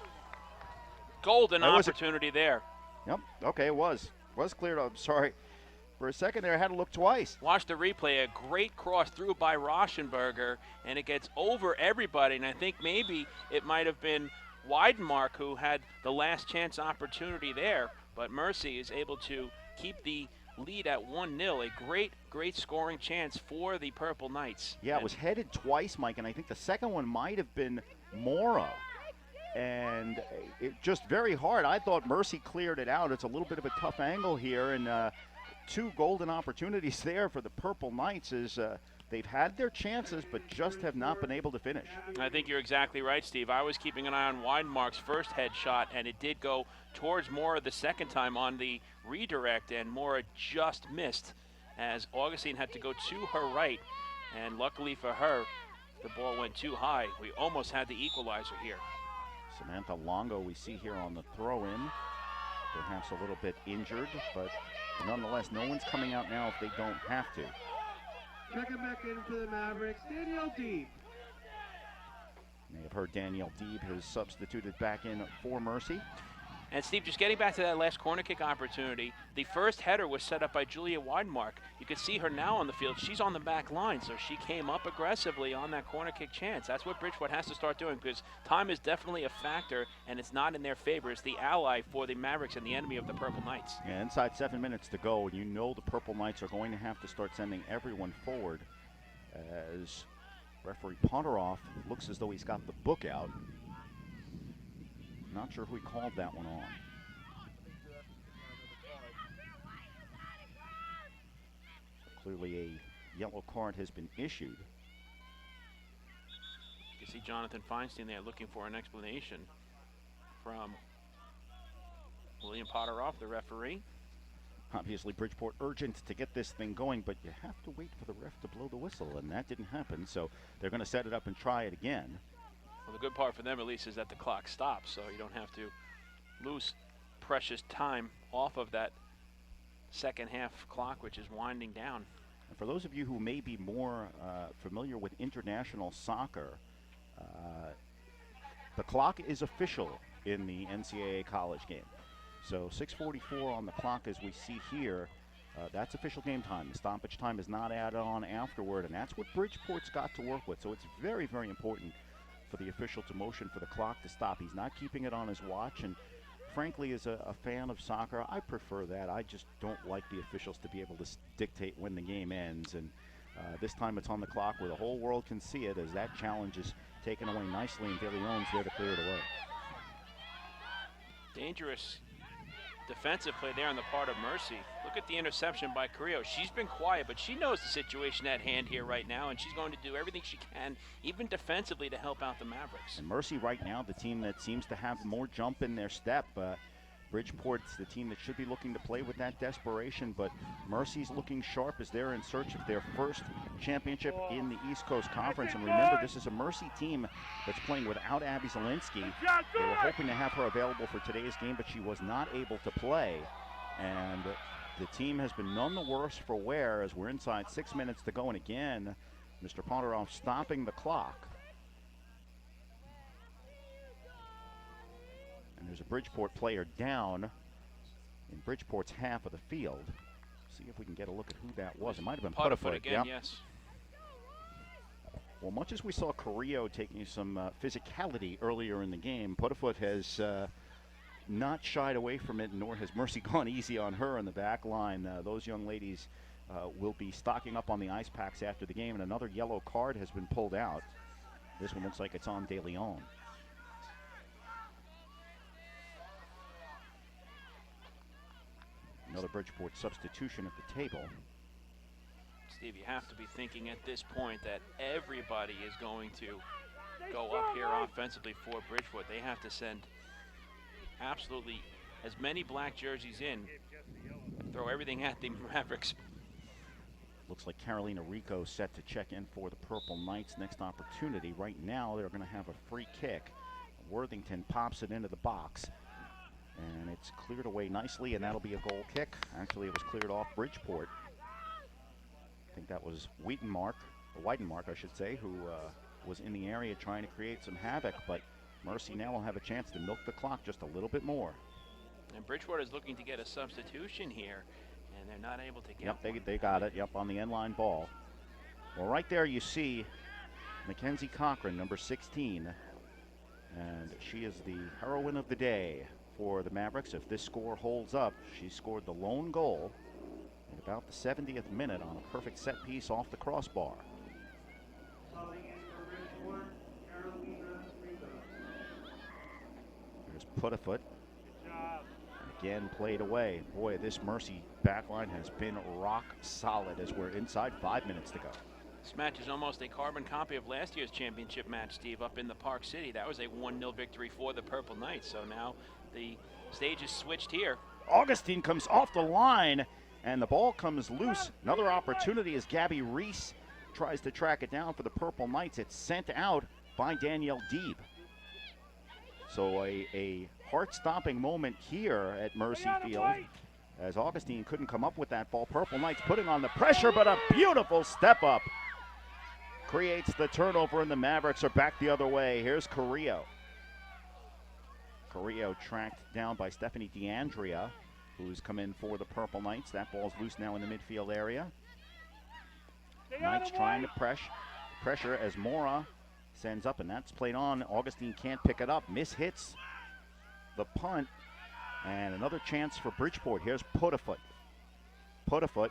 Golden opportunity there. Yep, okay, it was cleared up. Sorry. For a second there, I had to look twice. Watch the replay. A great cross through by Rauschenberger, and it gets over everybody. And I think maybe it might have been Weidenmark who had the last chance opportunity there. But Mercy is able to keep the lead at 1-0. A great scoring chance for the Purple Knights. Yeah, it was headed twice, Mike, and I think the second one might have been Mora. And it just very hard. I thought Mercy cleared it out. It's a little bit of a tough angle here, and two golden opportunities there for the Purple Knights as they've had their chances but just have not been able to finish. I think you're exactly right, Steve. I was keeping an eye on Weidenmark's first head shot, and it did go towards Mora the second time on the redirect, and Mora just missed as Augustine had to go to her right, and luckily for her, the ball went too high. We almost had the equalizer here. Samantha Longo we see here on the throw-in, perhaps a little bit injured, but nonetheless, no one's coming out now if they don't have to. Checking back in for the Mavericks, Danielle Deeb. You may have heard Danielle Deeb has substituted back in for Mercy. And Steve, just getting back to that last corner kick opportunity, the first header was set up by Julia Weidenmark. You can see her now on the field. She's on the back line, so she came up aggressively on that corner kick chance. That's what Bridgeport has to start doing, because time is definitely a factor, and it's not in their favor. It's the ally for the Mavericks and the enemy of the Purple Knights. Yeah, inside 7 minutes to go, and you know the Purple Knights are going to have to start sending everyone forward as referee Ponderoff looks as though he's got the book out. Not sure who he called that one on. Clearly a yellow card has been issued. You can see Jonathan Feinstein there looking for an explanation from William Potteroff, the referee. Obviously Bridgeport urgent to get this thing going, but you have to wait for the ref to blow the whistle, and that didn't happen, so they're going to set it up and try it again. Well, the good part for them, at least, is that the clock stops, so you don't have to lose precious time off of that second half clock, which is winding down. And for those of you who may be more familiar with international soccer, the clock is official in the NCAA college game. So 6:44 on the clock as we see here. That's official game time. The stoppage time is not added on afterward, and that's what Bridgeport's got to work with. So it's very, very important for the official to motion for the clock to stop. He's not keeping it on his watch, and frankly, as a fan of soccer, I prefer that. I just don't like the officials to be able to dictate when the game ends, and this time it's on the clock where the whole world can see it as that challenge is taken away nicely, and De Leon's there to clear it away. Dangerous defensive play there on the part of Mercy. Look at the interception by Carrillo. She's been quiet, but she knows the situation at hand here right now, and she's going to do everything she can, even defensively, to help out the Mavericks. And Mercy right now, the team that seems to have more jump in their step. Bridgeport's the team that should be looking to play with that desperation, but Mercy's looking sharp as they're in search of their first championship in the East Coast Conference. And remember, this is a Mercy team that's playing without Abby Zielinski. They were hoping to have her available for today's game, but she was not able to play. And the team has been none the worse for wear as we're inside 6 minutes to go. And again, Mr. Ponderoff stopping the clock. And there's a Bridgeport player down in Bridgeport's half of the field. See if we can get a look at who that was. It might have been Putterfoot again, yep. Yes. Well, much as we saw Carrillo taking some physicality earlier in the game, Putterfoot has not shied away from it, nor has Mercy gone easy on her in the back line. Those young ladies will be stocking up on the ice packs after the game, and another yellow card has been pulled out. This one looks like it's on De Leon. Another Bridgeport substitution at the table. Steve, you have to be thinking at this point that everybody is going to go up here offensively for Bridgeport. They have to send absolutely as many black jerseys in, throw everything at the Mavericks. Looks like Carolina Rico set to check in for the Purple Knights. Next opportunity. Right now they're going to have a free kick. Worthington pops it into the box. And it's cleared away nicely, and that'll be a goal kick. Actually, it was cleared off Bridgeport. I think that was Weidenmark, I should say, who was in the area trying to create some havoc. But Mercy now will have a chance to milk the clock just a little bit more. And Bridgeport is looking to get a substitution here, and they're not able to get one. They got it, on the end-line ball. Well, right there you see Mackenzie Cochran, number 16. And she is the heroine of the day for the Mavericks. If this score holds up, she scored the lone goal at about the 70th minute on a perfect set piece off the crossbar. There's Putterfoot. Again played away. Boy, this Mercy backline has been rock solid as we're inside 5 minutes to go. This match is almost a carbon copy of last year's championship match, Steve, up in the Park City. That was a 1-0 victory for the Purple Knights. So now the stage is switched here. Augustine comes off the line, and the ball comes loose. Another opportunity as Gabby Reese tries to track it down for the Purple Knights. It's sent out by Danielle Deeb. So a heart-stopping moment here at Mercy Field as Augustine couldn't come up with that ball. Purple Knights putting on the pressure, but a beautiful step up creates the turnover, and the Mavericks are back the other way. Here's Carrillo. Carrillo tracked down by Stephanie DeAndrea, who's come in for the Purple Knights. That ball's loose now in the midfield area. Knights trying to pressure as Mora sends up, and that's played on. Augustine can't pick it up. Hits the punt, and another chance for Bridgeport. Here's Putafoot. Putafoot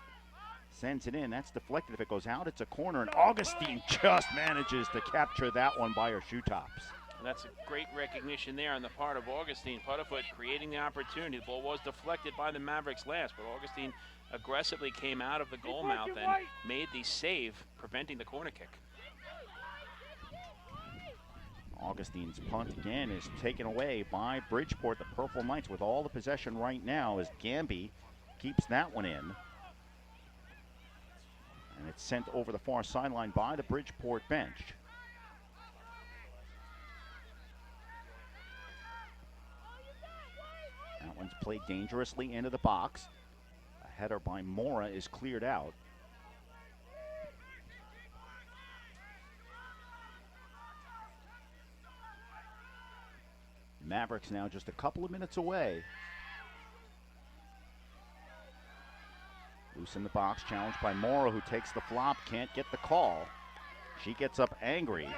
sends it in. That's deflected. If it goes out, it's a corner, and Augustine just manages to capture that one by her shoe tops. And that's a great recognition there on the part of Augustine. Putafoot creating the opportunity. The ball was deflected by the Mavericks last, but Augustine aggressively came out of the goal mouth and made the save, preventing the corner kick. Augustine's punt again is taken away by Bridgeport. The Purple Knights with all the possession right now as Gamby keeps that one in. And it's sent over the far sideline by the Bridgeport bench. That one's played dangerously into the box. A header by Mora is cleared out. Mavericks now just a couple of minutes away. Loose in the box, challenged by Mora, who takes the flop, can't get the call. She gets up angry,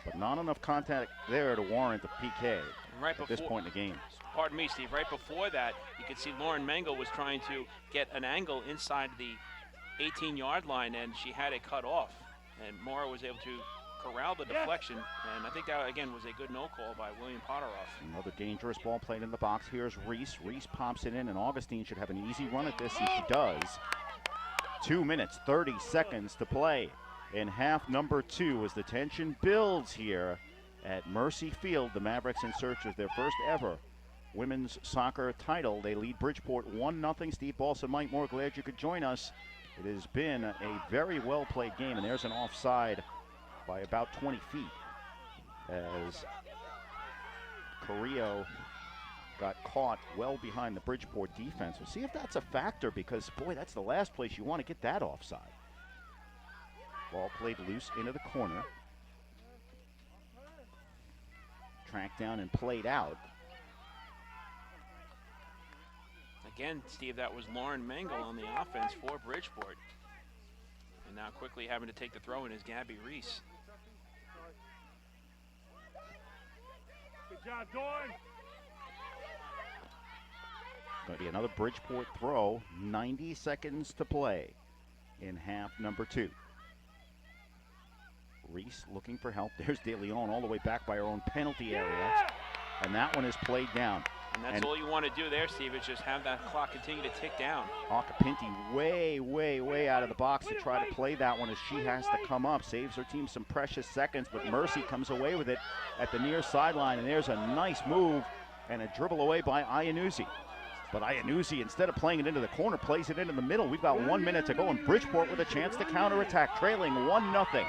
but not enough contact there to warrant a PK at this point in the game. Pardon me, Steve. Right before that, you could see Lauren Mengel was trying to get an angle inside the 18-yard line, and she had it cut off. And Mora was able to corral the deflection, and I think that, again, was a good no call by William Potteroff. Another dangerous ball played in the box. Here's Reese. Reese pops it in, and Augustine should have an easy run at this, and she does. 2 minutes, 30 seconds to play in half number 2 as the tension builds here at Mercy Field. The Mavericks in search of their first ever women's soccer title. They lead Bridgeport 1-0. Steve Balsa, Mike Moore, glad you could join us. It has been a very well-played game, and there's an offside by about 20 feet as Carrillo got caught well behind the Bridgeport defense. We'll see if that's a factor because, boy, that's the last place you want to get that offside. Ball played loose into the corner. Tracked down and played out. Again, Steve, that was Lauren Mengel on the offense for Bridgeport. And now quickly having to take the throw in is Gabby Reese. Good job, Dawn. Going to be another Bridgeport throw. 90 seconds to play in half number 2. Reese looking for help. There's De Leon all the way back by her own penalty area. And that one is played down. And that's all you want to do there, Steve, is just have that clock continue to tick down. Occhipinti way out of the box to try to play that one as she has to come up. Saves her team some precious seconds, but Mercy comes away with it at the near sideline. And there's a nice move and a dribble away by Iannuzzi. But Iannuzzi, instead of playing it into the corner, plays it into the middle. We've got 1 minute to go, and Bridgeport with a chance to counterattack, trailing 1-0.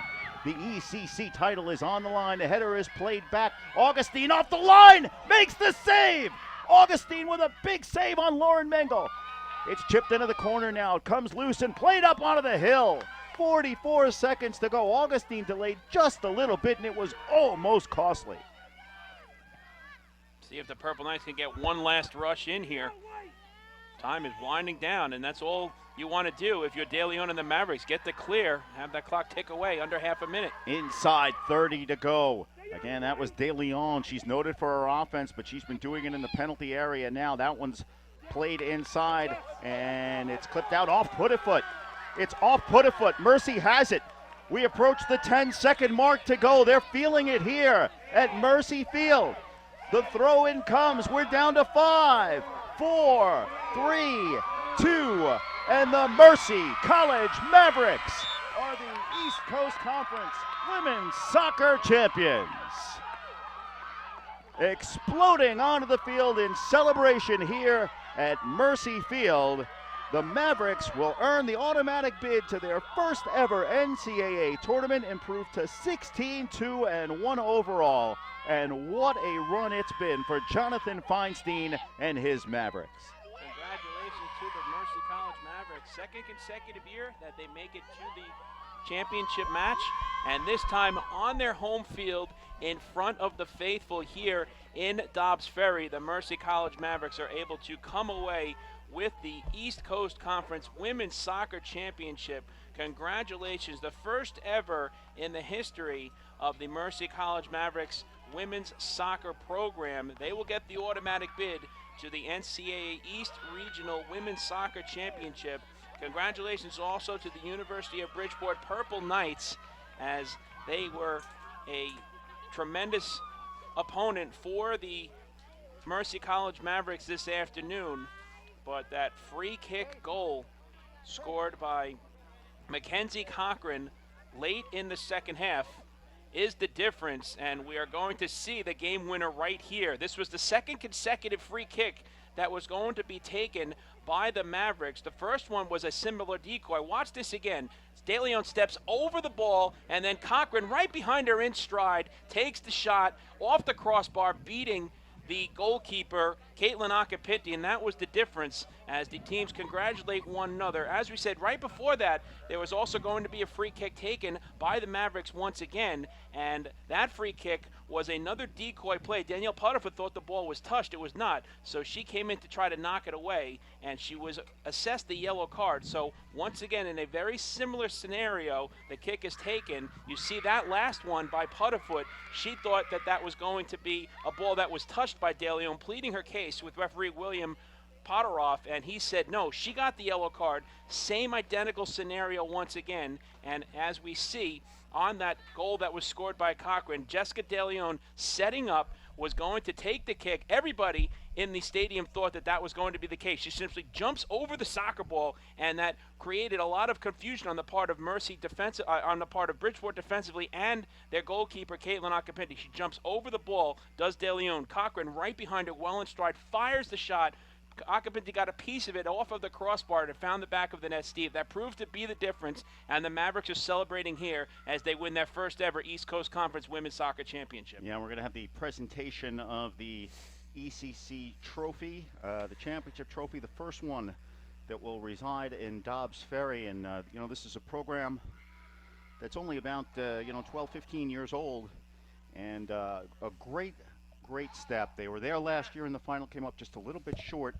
The ECC title is on the line. The header is played back. Augustine off the line, makes the save. Augustine with a big save on Lauren Mengel. It's chipped into the corner now. It comes loose and played up onto the hill. 44 seconds to go. Augustine delayed just a little bit, and it was almost costly. See if the Purple Knights can get one last rush in here. Time is winding down, and that's all you want to do if you're De Leon and the Mavericks. Get the clear, have that clock tick away under half a minute. Inside 30 to go. Again, that was De Leon. She's noted for her offense, but she's been doing it in the penalty area now. That one's played inside, and it's clipped out off Putafoot. It's off Putafoot. Mercy has it. We approach the 10-second mark to go. They're feeling it here at Mercy Field. The throw-in comes. We're down to 5, 4, 3, 2, and the Mercy College Mavericks are the East Coast Conference Women's Soccer Champions. Exploding onto the field in celebration here at Mercy Field, the Mavericks will earn the automatic bid to their first ever NCAA tournament, improved to 16-2-1 overall. And what a run it's been for Jonathan Feinstein and his Mavericks. Congratulations to the Mercy College Mavericks. Second consecutive year that they make it to the championship match, and this time on their home field in front of the faithful here in Dobbs Ferry. The Mercy College Mavericks are able to come away with the East Coast Conference Women's Soccer Championship. Congratulations, the first ever in the history of the Mercy College Mavericks women's soccer program. They will get the automatic bid to the NCAA East Regional Women's Soccer Championship. Congratulations also to the University of Bridgeport Purple Knights, as they were a tremendous opponent for the Mercy College Mavericks this afternoon. But that free kick goal scored by Mackenzie Cochran late in the second half is the difference, and we are going to see the game winner right here. This was the second consecutive free kick that was going to be taken by the Mavericks. The first one was a similar decoy. Watch this again. De Leon steps over the ball, and then Cochran, right behind her in stride, takes the shot off the crossbar, beating the goalkeeper, Caitlin Acapinti, and that was the difference as the teams congratulate one another. As we said, right before that, there was also going to be a free kick taken by the Mavericks once again, and that free kick was another decoy play. Danielle Putterfoot thought the ball was touched. It was not, so she came in to try to knock it away, and she was assessed the yellow card. So once again, in a very similar scenario, the kick is taken. You see that last one by Putterfoot. She thought that that was going to be a ball that was touched by De Leon, pleading her case with referee William Potteroff, and he said no, she got the yellow card. Same identical scenario once again, and as we see on that goal that was scored by Cochran, Jessica De Leon setting up, was going to take the kick. Everybody in the stadium thought that that was going to be the case. She simply jumps over the soccer ball, and that created a lot of confusion on the part of on the part of Bridgeport defensively and their goalkeeper, Caitlin Acapinti. She jumps over the ball, does De Leon. Cochran right behind her, well in stride, fires the shot. Acapinti got a piece of it off of the crossbar and found the back of the net, Steve. That proved to be the difference, and the Mavericks are celebrating here as they win their first ever East Coast Conference Women's Soccer Championship. Yeah, we're going to have the presentation of the ECC trophy, the championship trophy, the first one that will reside in Dobbs Ferry. And, this is a program that's only about, 12, 15 years old, and a great step. They were there last year in the final, came up just a little bit short.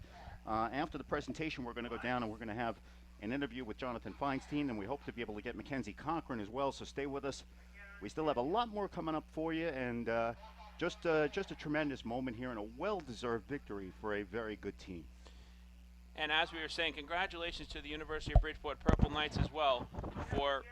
After the presentation, we're going to go down and we're going to have an interview with Jonathan Feinstein, and we hope to be able to get Mackenzie Cochran as well, so stay with us. We still have a lot more coming up for you, and just a tremendous moment here and a well-deserved victory for a very good team. And as we were saying, congratulations to the University of Bridgeport Purple Knights as well for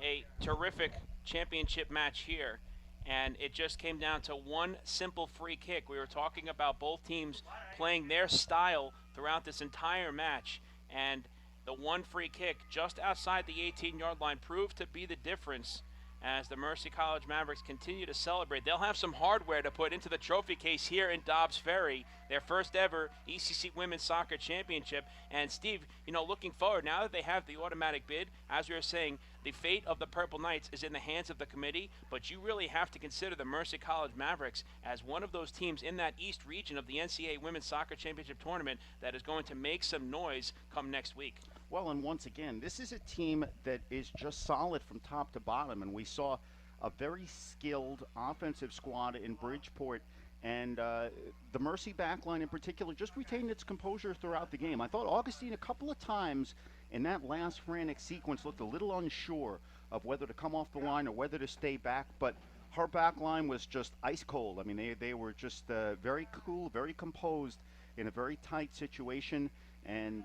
a terrific championship match here. And it just came down to one simple free kick. We were talking about both teams playing their style throughout this entire match, and the one free kick just outside the 18-yard line proved to be the difference as the Mercy College Mavericks continue to celebrate. They'll have some hardware to put into the trophy case here in Dobbs Ferry, their first ever ECC Women's Soccer Championship. And Steve, looking forward, now that they have the automatic bid, as we were saying, the fate of the Purple Knights is in the hands of the committee, but you really have to consider the Mercy College Mavericks as one of those teams in that East region of the NCAA Women's Soccer Championship tournament that is going to make some noise come next week. Well, and once again, this is a team that is just solid from top to bottom, and we saw a very skilled offensive squad in Bridgeport, and the Mercy backline in particular just retained its composure throughout the game. I thought Augustine a couple of times in that last frantic sequence looked a little unsure of whether to come off the line or whether to stay back, but her backline was just ice cold. I mean, they were just very cool, very composed in a very tight situation, and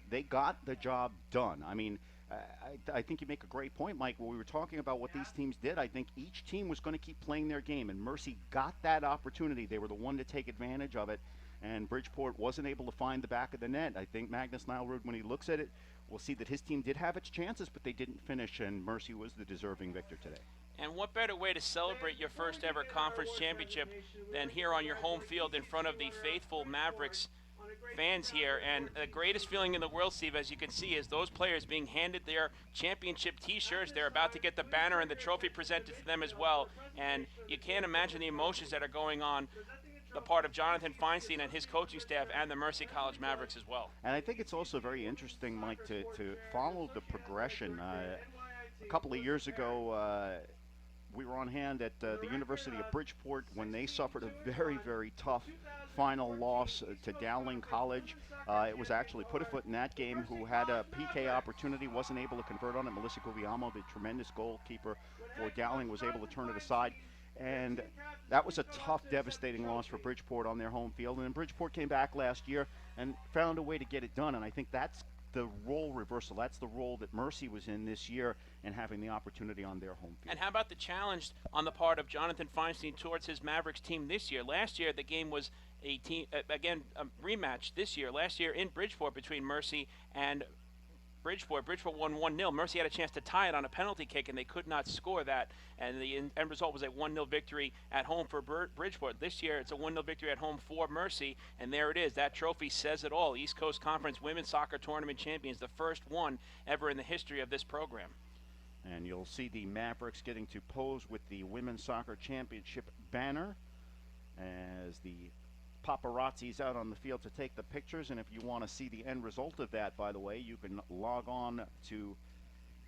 they got the job done. I mean, I think you make a great point, Mike. When we were talking about what these teams did, I think each team was going to keep playing their game, and Mercy got that opportunity. They were the one to take advantage of it, and Bridgeport wasn't able to find the back of the net. I think Magnus Nylrud, when he looks at it, will see that his team did have its chances, but they didn't finish, and Mercy was the deserving victor today. And what better way to celebrate your first ever conference championship than here on your home field in front of the faithful Mavericks fans here. And the greatest feeling in the world, Steve, as you can see, is those players being handed their championship t-shirts. They're about to get the banner and the trophy presented to them as well. And you can't imagine the emotions that are going on the part of Jonathan Feinstein and his coaching staff and the Mercy College Mavericks as well. And I think it's also very interesting, Mike, to follow the progression. A couple of years ago, we were on hand at the University of Bridgeport when they suffered a very, very tough final loss to Dowling College. It was actually Putterfoot in that game who had a PK opportunity, wasn't able to convert on it. Melissa Guglielmo, the tremendous goalkeeper for Dowling, was able to turn it aside. And that was a tough, devastating loss for Bridgeport on their home field. And then Bridgeport came back last year and found a way to get it done. And I think that's the role reversal. That's the role that Mercy was in this year and having the opportunity on their home field. And how about the challenge on the part of Jonathan Feinstein towards his Mavericks team this year? Last year, the game was a team, again, a rematch this year. Last year in Bridgeport between Mercy and Bridgeport. Bridgeport won 1-0. Mercy had a chance to tie it on a penalty kick, and they could not score that. And the end result was a 1-0 victory at home for Bridgeport. This year, it's a 1-0 victory at home for Mercy, and there it is. That trophy says it all. East Coast Conference Women's Soccer Tournament champions, the first one ever in the history of this program. And you'll see the Mavericks getting to pose with the Women's Soccer Championship banner as the paparazzi's out on the field to take the pictures. And if you want to see the end result of that, by the way, you can log on to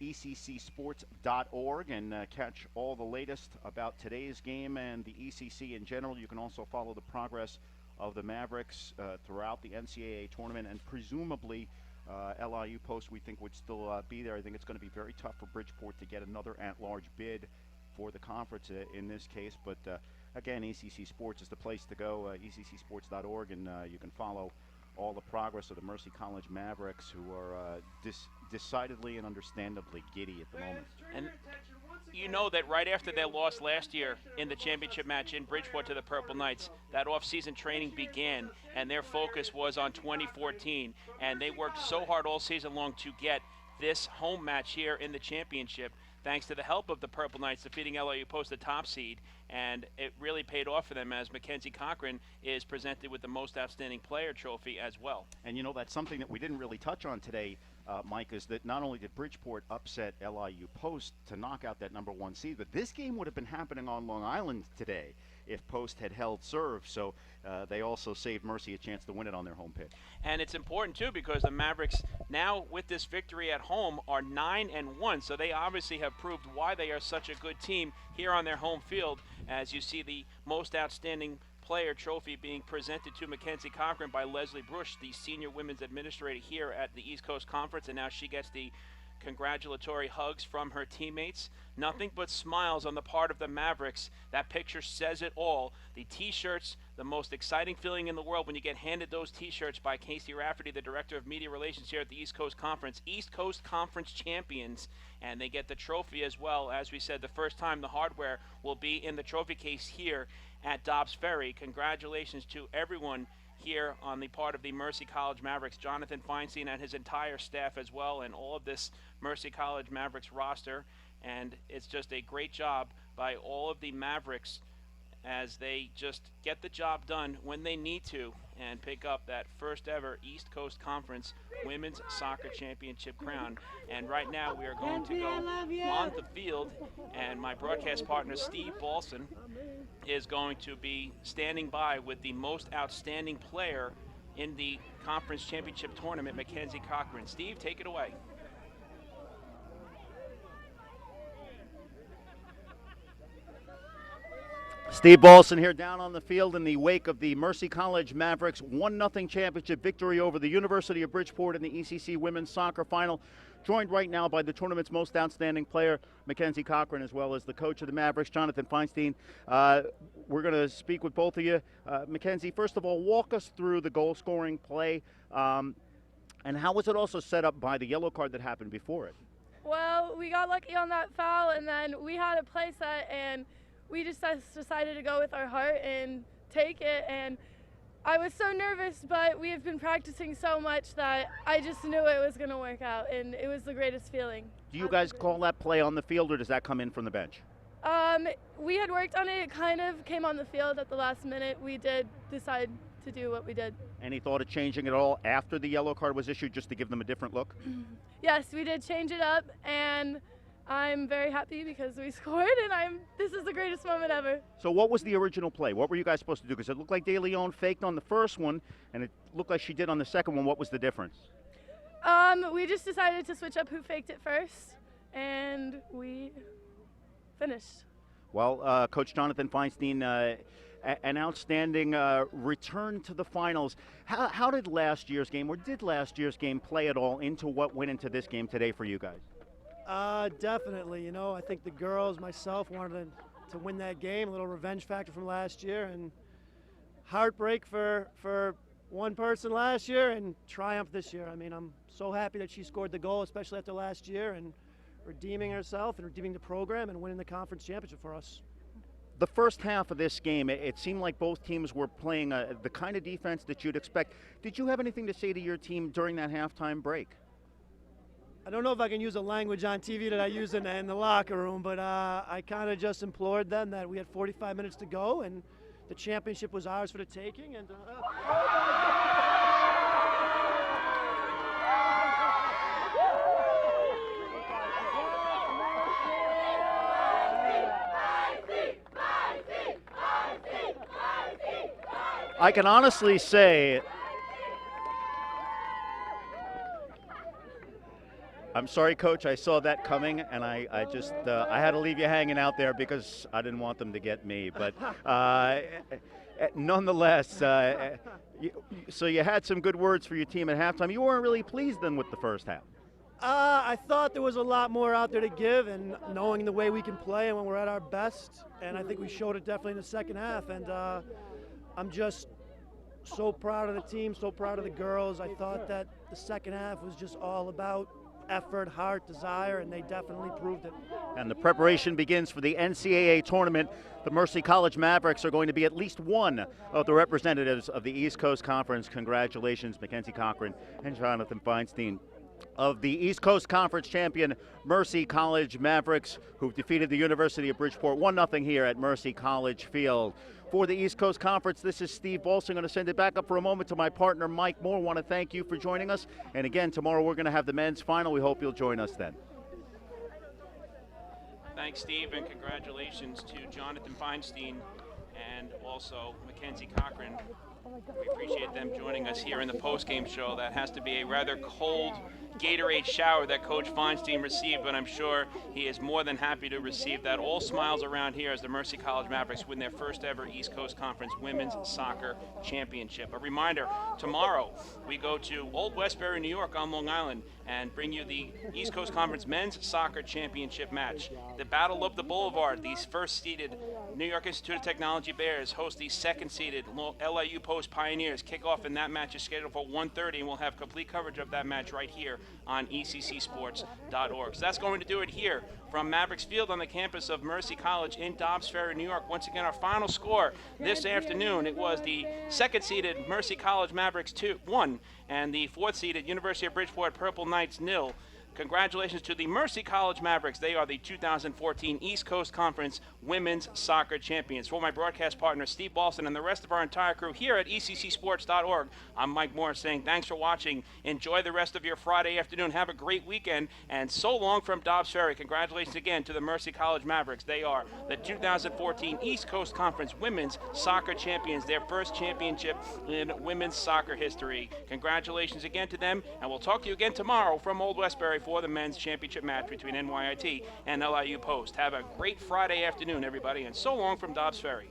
eccsports.org and catch all the latest about today's game and the ECC in general. You can also follow the progress of the Mavericks throughout the NCAA tournament, and presumably LIU Post we think would still be there. I think it's going to be very tough for Bridgeport to get another at-large bid for the conference in this case, but again, ECC Sports is the place to go, eccsports.org, and you can follow all the progress of the Mercy College Mavericks, who are decidedly and understandably giddy at the moment. And you know that right after their loss last year in the championship match in Bridgeport to the Purple Knights, that off-season training began, and their focus was on 2014, and they worked so hard all season long to get this home match here in the championship, thanks to the help of the Purple Knights defeating LIU Post, the top seed, and it really paid off for them as Mackenzie Cochran is presented with the Most Outstanding Player trophy as well. And you know, that's something that we didn't really touch on today, Mike, is that not only did Bridgeport upset LIU Post to knock out that number one seed, but this game would have been happening on Long Island today if Post had held serve. So they also saved Mercy a chance to win it on their home pitch. And it's important too because the Mavericks now with this victory at home are 9-1, so they obviously have proved why they are such a good team here on their home field, as you see the Most Outstanding Player trophy being presented to Mackenzie Cochran by Leslie Brush, the senior women's administrator here at the East Coast Conference, and now she gets the congratulatory hugs from her teammates. Nothing but smiles on the part of the Mavericks. That picture says it all. The t-shirts, the most exciting feeling in the world when you get handed those t-shirts by Casey Rafferty, the director of media relations here at the East Coast Conference. East Coast Conference champions, and they get the trophy as well. As we said, the first time the hardware will be in the trophy case here at Dobbs Ferry. Congratulations to everyone here on the part of the Mercy College Mavericks, Jonathan Feinstein and his entire staff as well, and all of this Mercy College Mavericks roster. And it's just a great job by all of the Mavericks as they just get the job done when they need to and pick up that first ever East Coast Conference Women's Soccer Championship crown. And right now we are going to go on the field, and my broadcast partner Steve Balson is going to be standing by with the Most Outstanding Player in the Conference Championship Tournament, Mackenzie Cochran. Steve, take it away. Steve Balson here down on the field in the wake of the Mercy College Mavericks 1-0 championship victory over the University of Bridgeport in the ECC Women's Soccer Final. Joined right now by the tournament's most outstanding player, Mackenzie Cochran, as well as the coach of the Mavericks, Jonathan Feinstein. We're going to speak with both of you. Mackenzie, first of all, walk us through the goal-scoring play, and how was it also set up by the yellow card that happened before it? Well, we got lucky on that foul, and then we had a play set, and we just decided to go with our heart and take it. And I was so nervous, but we have been practicing so much that I just knew it was going to work out, and it was the greatest feeling. Do you guys call that play on the field, or does that come in from the bench? We had worked on it. It kind of came on the field at the last minute. We did decide to do what we did. Any thought of changing it all after the yellow card was issued, just to give them a different look? Yes, we did change it up, and I'm very happy because we scored, and this is the greatest moment ever. So what was the original play? What were you guys supposed to do? Because it looked like De Leon faked on the first one, and it looked like she did on the second one. What was the difference? We just decided to switch up who faked it first, and we finished. Well, Coach Jonathan Feinstein, an outstanding return to the finals. How did last year's game, or did last year's game play at all into what went into this game today for you guys? Definitely. You know, I think the girls, myself, wanted to win that game. A little revenge factor from last year, and heartbreak for one person last year, and triumph this year. I mean, I'm so happy that she scored the goal, especially after last year, and redeeming herself and redeeming the program and winning the conference championship for us. The first half of this game, it seemed like both teams were playing the kind of defense that you'd expect. Did you have anything to say to your team during that halftime break? I don't know if I can use a language on TV that I use in the locker room, but I kind of just implored them that we had 45 minutes to go and the championship was ours for the taking. And I can honestly say, I'm sorry, Coach, I saw that coming, and I had to leave you hanging out there because I didn't want them to get me. But nonetheless, so you had some good words for your team at halftime. You weren't really pleased then with the first half. I thought there was a lot more out there to give, and knowing the way we can play and when we're at our best, and I think we showed it definitely in the second half. And I'm just so proud of the team, so proud of the girls. I thought that the second half was just all about effort, heart, desire, and they definitely proved it. And the preparation begins for the NCAA tournament. The Mercy College Mavericks are going to be at least one of the representatives of the East Coast Conference. Congratulations, Mackenzie Cochran and Jonathan Feinstein, of the East Coast Conference champion Mercy College Mavericks, who've defeated the University of Bridgeport 1-0 here at Mercy College Field. For the East Coast Conference, this is Steve Bolson. I'm going to send it back up for a moment to my partner, Mike Moore. I want to thank you for joining us. And again, tomorrow we're going to have the men's final. We hope you'll join us then. Thanks, Steve, and congratulations to Jonathan Feinstein and also Mackenzie Cochran. We appreciate them joining us here in the post-game show. That has to be a rather cold Gatorade shower that Coach Feinstein received, but I'm sure he is more than happy to receive that. All smiles around here as the Mercy College Mavericks win their first ever East Coast Conference Women's Soccer Championship. A reminder, tomorrow we go to Old Westbury, New York on Long Island and bring you the East Coast Conference Men's Soccer Championship match. The Battle of the Boulevard, these first-seeded New York Institute of Technology Bears host the second-seeded LIU Post Pioneers. Kickoff in that match is scheduled for 1:30, and we'll have complete coverage of that match right here on ECCSports.org. So that's going to do it here from Mavericks Field on the campus of Mercy College in Dobbs Ferry, New York. Once again, our final score this afternoon, it was the second-seeded Mercy College Mavericks 2-1 and the fourth-seeded University of Bridgeport Purple Knights 0. Congratulations to the Mercy College Mavericks. They are the 2014 East Coast Conference Women's Soccer Champions. For my broadcast partner, Steve Balson, and the rest of our entire crew here at ECCSports.org, I'm Mike Moore saying thanks for watching. Enjoy the rest of your Friday afternoon. Have a great weekend. And so long from Dobbs Ferry. Congratulations again to the Mercy College Mavericks. They are the 2014 East Coast Conference Women's Soccer Champions, their first championship in women's soccer history. Congratulations again to them, and we'll talk to you again tomorrow from Old Westbury for the men's championship match between NYIT and LIU Post. Have a great Friday afternoon, everybody, and so long from Dobbs Ferry.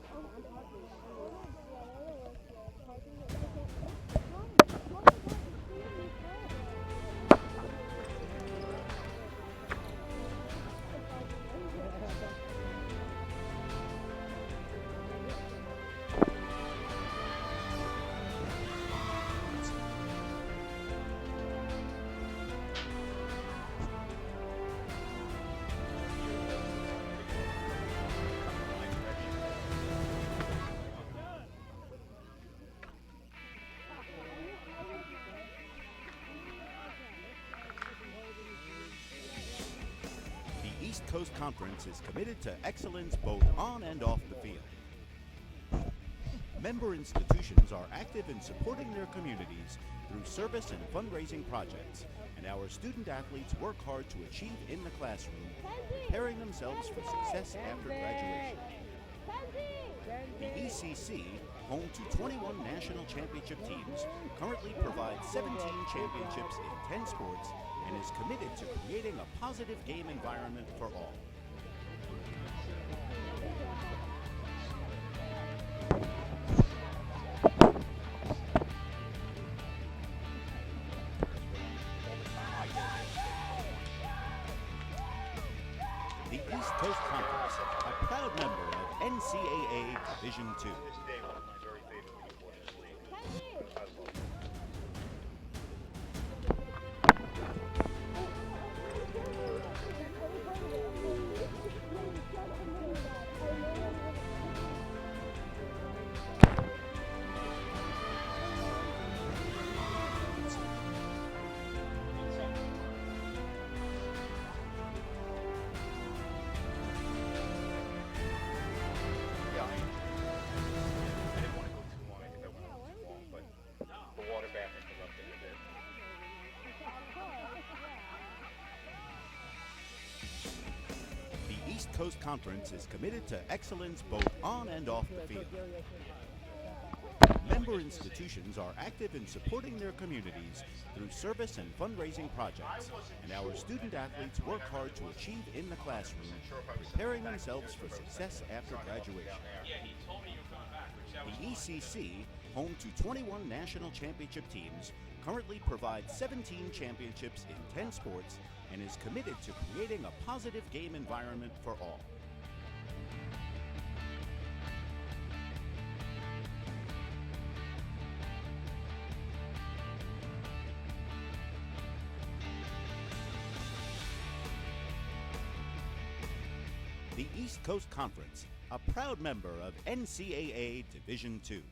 The East Coast Conference is committed to excellence both on and off the field. Member institutions are active in supporting their communities through service and fundraising projects, and our student athletes work hard to achieve in the classroom, preparing themselves for success after graduation. The ECC home to 21 national championship teams, currently provides 17 championships in 10 sports, and is committed to creating a positive game environment for all. The East Coast Conference, a proud member of NCAA Division II. The East Coast Conference is committed to excellence both on and off the field. Member institutions are active in supporting their communities through service and fundraising projects, and our student athletes work hard to achieve in the classroom, preparing themselves for success after graduation. The ECC, home to 21 national championship teams, currently provides 17 championships in 10 sports and is committed to creating a positive game environment for all. The East Coast Conference, a proud member of NCAA Division II.